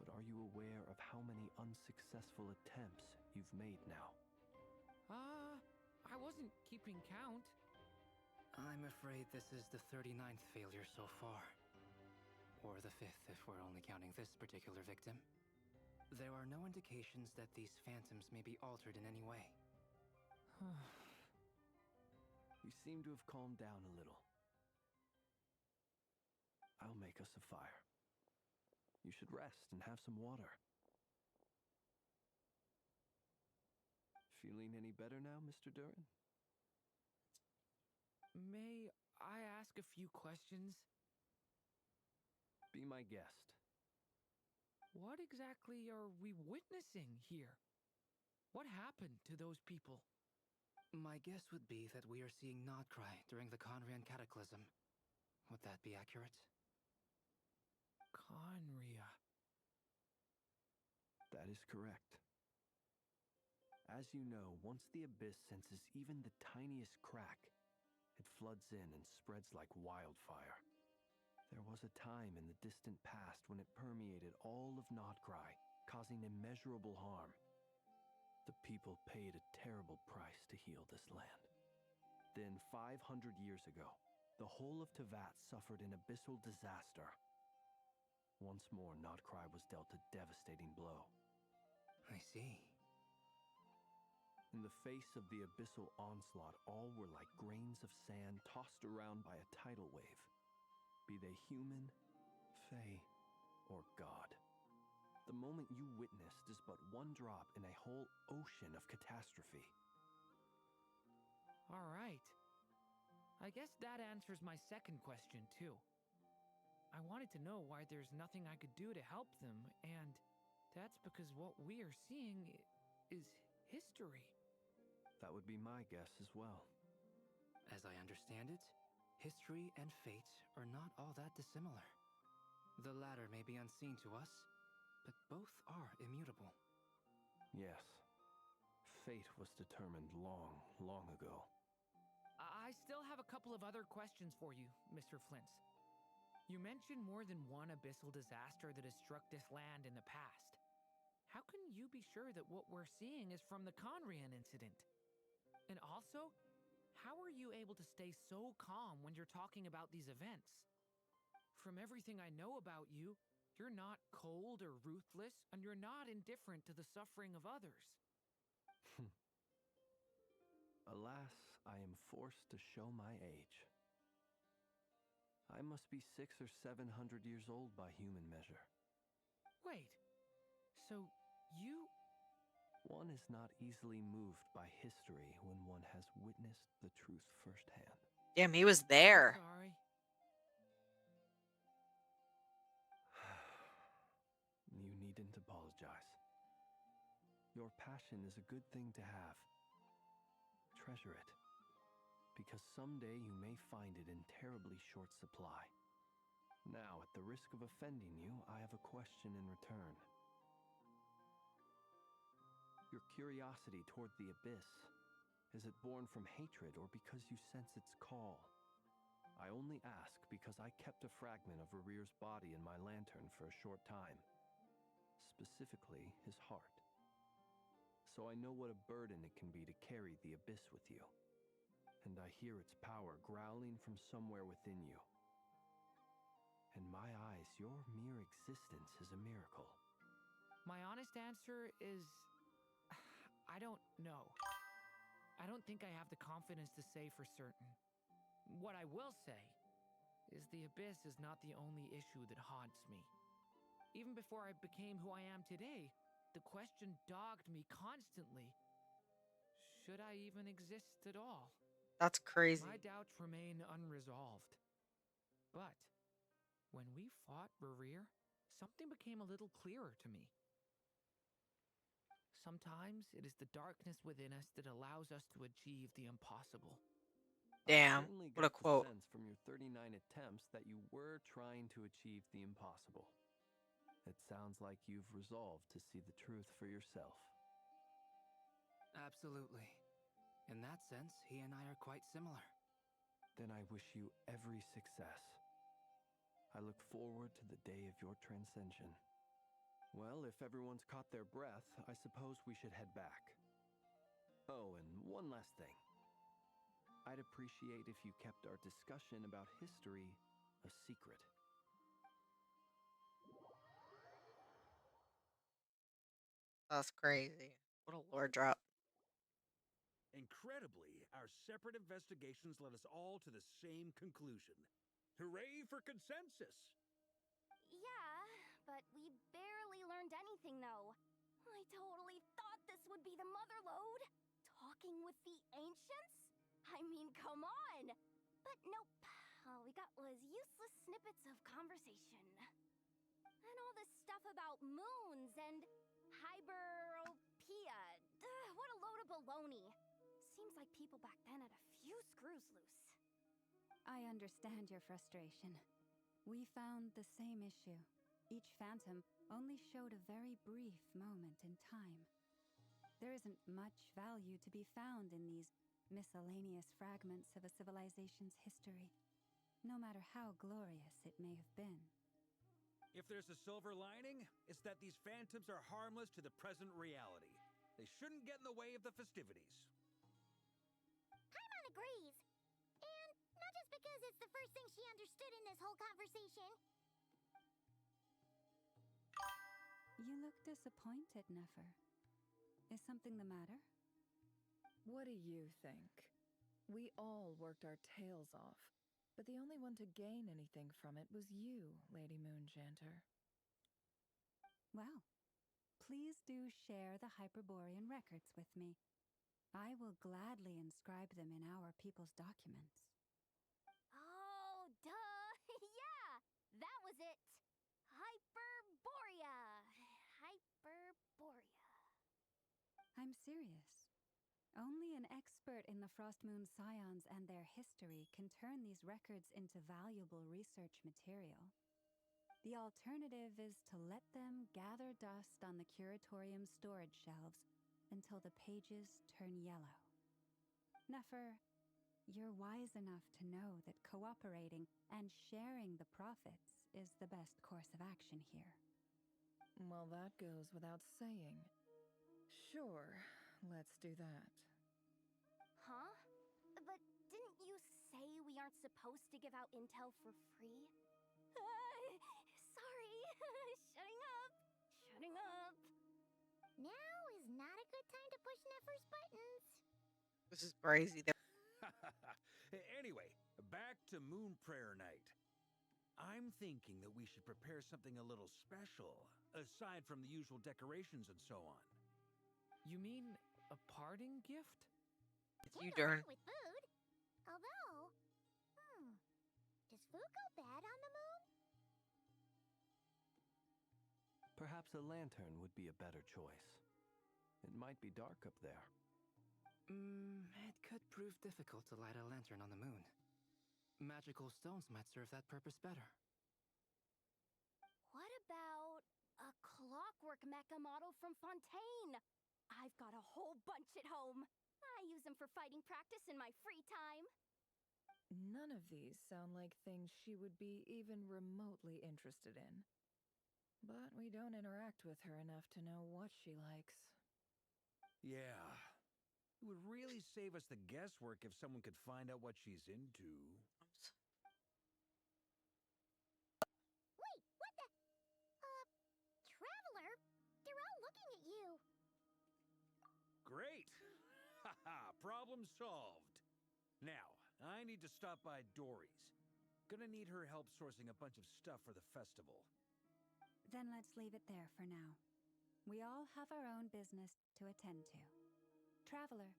But are you aware of how many unsuccessful attempts you've made now? I wasn't keeping count. I'm afraid this is the 39th failure so far. Or the 5th if we're only counting this particular victim. There are no indications that these phantoms may be altered in any way. You seem to have calmed down a little. I'll make us a fire. You should rest and have some water. Feeling any better now, Mr. Durin? May I ask a few questions? Be my guest. What exactly are we witnessing here? What happened to those people? My guess would be that we are seeing Nodcry during the Conrian Cataclysm. Would that be accurate? Conria. That is correct. As you know, once the abyss senses even the tiniest crack, it floods in and spreads like wildfire. There was a time in the distant past when it permeated all of Nodcry, causing immeasurable harm. The people paid a terrible price to heal this land. Then, 500 years ago, the whole of Teyvat suffered an abyssal disaster. Once more, Nodcry was dealt a devastating blow. I see. In the face of the abyssal onslaught, all were like grains of sand tossed around by a tidal wave. Be they human, fae, or god. The moment you witnessed is but one drop in a whole ocean of catastrophe. All right. I guess that answers my second question, too. I wanted to know why there's nothing I could do to help them, and that's because what we are seeing is history. That would be my guess as well. As I understand it, history and fate are not all that dissimilar. The latter may be unseen to us, but both are immutable. Yes. Fate was determined long, long ago. I still have a couple of other questions for you, Mr. Flint's. You mentioned more than one abyssal disaster that has struck this land in the past. How can you be sure that what we're seeing is from the Conrian incident? And also, how are you able to stay so calm when you're talking about these events? From everything I know about you, you're not cold or ruthless, and you're not indifferent to the suffering of others. Alas, I am forced to show my age. I must be 600 or 700 years old by human measure. Wait, so you... One is not easily moved by history when one has witnessed the truth firsthand. Damn, he was there. Sorry. You needn't apologize. Your passion is a good thing to have. Treasure it, because someday you may find it in terribly short supply. Now, at the risk of offending you, I have a question in return. Your curiosity toward the abyss, is it born from hatred or because you sense its call? I only ask because I kept a fragment of Rerear's body in my lantern for a short time. Specifically, his heart. So I know what a burden it can be to carry the abyss with you. And I hear its power growling from somewhere within you. In my eyes, your mere existence is a miracle. My honest answer is... I don't know. I don't think I have the confidence to say for certain. What I will say is the abyss is not the only issue that haunts me. Even before I became who I am today, the question dogged me constantly. Should I even exist at all? That's crazy. My doubts remain unresolved. But when we fought Rerear, something became a little clearer to me. Sometimes it is the darkness within us that allows us to achieve the impossible. Damn, I certainly what a got quote. the sense from your 39 attempts that you were trying to achieve the impossible. It sounds like you've resolved to see the truth for yourself. Absolutely. In that sense, he and I are quite similar. Then I wish you every success. I look forward to the day of your transcension. Well, if everyone's caught their breath, I suppose we should head back. Oh, and one last thing. I'd appreciate if you kept our discussion about history a secret. That's crazy. What a lore drop. Incredibly, our separate investigations led us all to the same conclusion. Hooray for consensus! Yeah, but we barely learned anything, though. I totally thought this would be the mother lode. Talking with the ancients? I mean, come on! But nope. All we got was useless snippets of conversation. And all this stuff about moons and hyperopia. What a load of baloney. Seems like people back then had a few screws loose. I understand your frustration. We found the same issue. Each phantom only showed a very brief moment in time. There isn't much value to be found in these miscellaneous fragments of a civilization's history, no matter how glorious it may have been. If there's a silver lining, it's that these phantoms are harmless to the present reality. They shouldn't get in the way of the festivities. Paimon agrees. And not just because it's the first thing she understood in this whole conversation. You look disappointed, Nefer. Is something the matter? What do you think? We all worked our tails off, but the only one to gain anything from it was you, Lady Moonjanter. Well, please do share the Hyperborean records with me. I will gladly inscribe them in our people's documents. Oh, duh! Yeah! That was it! Hyperborea! Hyperborea. I'm serious. Only an expert in the Frost Moon Scions and their history can turn these records into valuable research material. The alternative is to let them gather dust on the curatorium's storage shelves until the pages turn yellow. Nefer, you're wise enough to know that cooperating and sharing the profits is the best course of action here. Well, that goes without saying. Sure, let's do that. Huh? But didn't you say we aren't supposed to give out intel for free? Sorry. Shutting up. Shutting up. Now is not a good time to push Nefer's buttons. This is crazy. Anyway, back to Moon Prayer Night. I'm thinking that we should prepare something a little special, aside from the usual decorations and so on. You mean a parting gift? It's Can't you, go Durin. wrong with food. Although, does food go bad on the moon? Perhaps a lantern would be a better choice. It might be dark up there. It could prove difficult to light a lantern on the moon. Magical stones might serve that purpose better. What about a clockwork mecha model from Fontaine? I've got a whole bunch at home. I use them for fighting practice in my free time. None of these sound like things she would be even remotely interested in. But we don't interact with her enough to know what she likes. Yeah. It would really save us the guesswork if someone could find out what she's into. Wait, what the? Traveler? They're all looking at you. Great! Haha, problem solved. Now, I need to stop by Dory's. Gonna need her help sourcing a bunch of stuff for the festival. Then let's leave it there for now. We all have our own business to attend to. Traveler,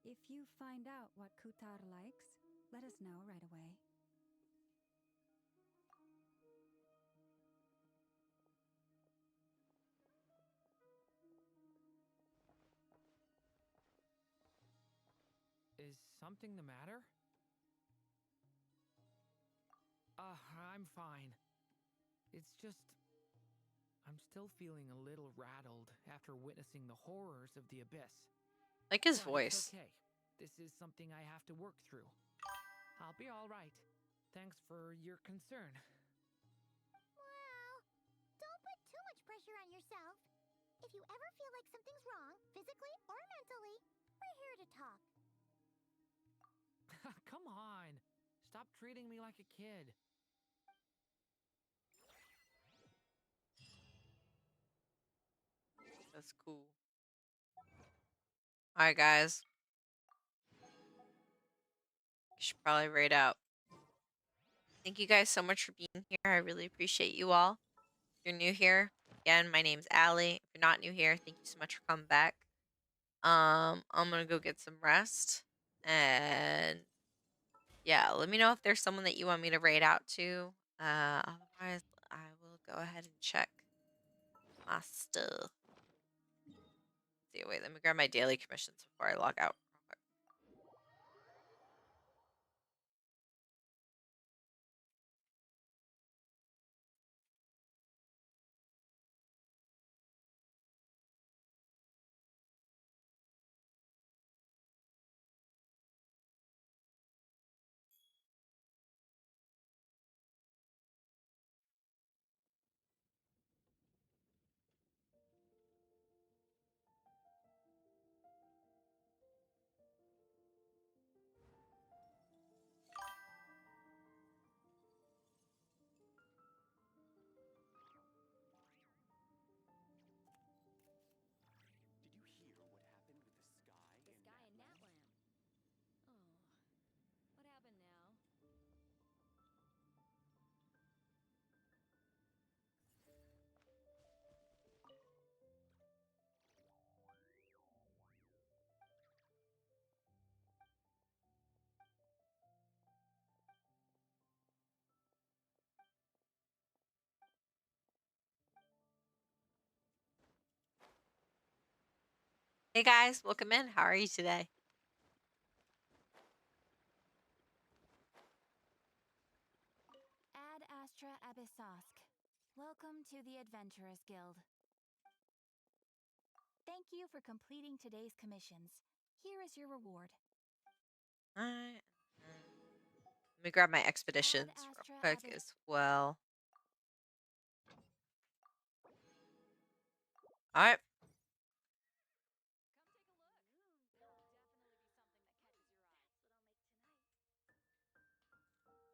if you find out what Kutar likes, let us know right away. Is something the matter? I'm fine. It's just, I'm still feeling a little rattled after witnessing the horrors of the abyss. Like his But voice. it's okay. This is something I have to work through. I'll be all right. Thanks for your concern. Well, don't put too much pressure on yourself. If you ever feel like something's wrong, physically or mentally, we're here to talk. Come on. Stop treating me like a kid. That's cool. All right, guys. Should probably raid out. Thank you guys so much for being here. I really appreciate you all. If you're new here, again, my name's Allie. If you're not new here, thank you so much for coming back. I'm gonna go get some rest. And yeah, let me know if there's someone that you want me to raid out to. Otherwise, I will go ahead and check my stuff. See, wait, let me grab my daily commissions before I log out. Hey guys, welcome in. How are you today? Ad Astra Abyssosk. Welcome to the Adventurers Guild. Thank you for completing today's commissions. Here is your reward. Alright. Let me grab my expeditions real quick as well. Alright.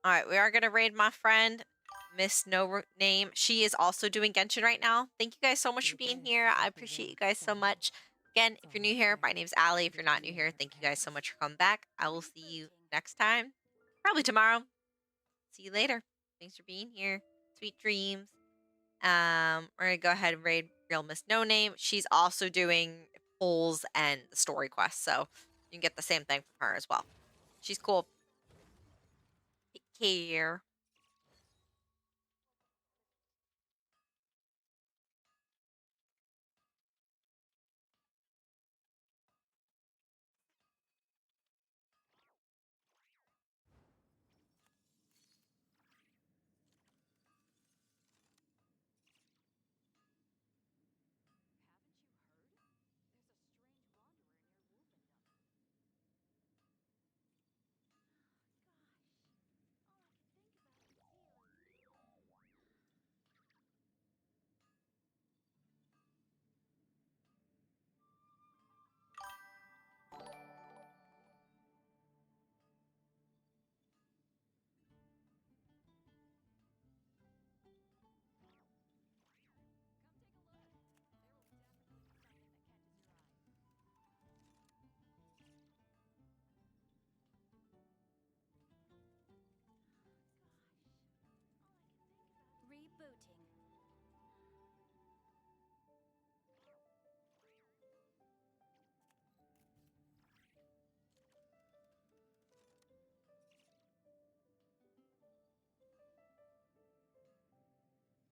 Alright, we are going to raid my friend, Miss No Name. She is also doing Genshin right now. Thank you guys so much for being here. I appreciate you guys so much. Again, if you're new here, my name's Allie. If you're not new here, thank you guys so much for coming back. I will see you next time. Probably tomorrow. See you later. Thanks for being here. Sweet dreams. We're going to go ahead and raid Real Miss No Name. She's also doing polls and the story quest, so you can get the same thing from her as well. She's cool. Take care.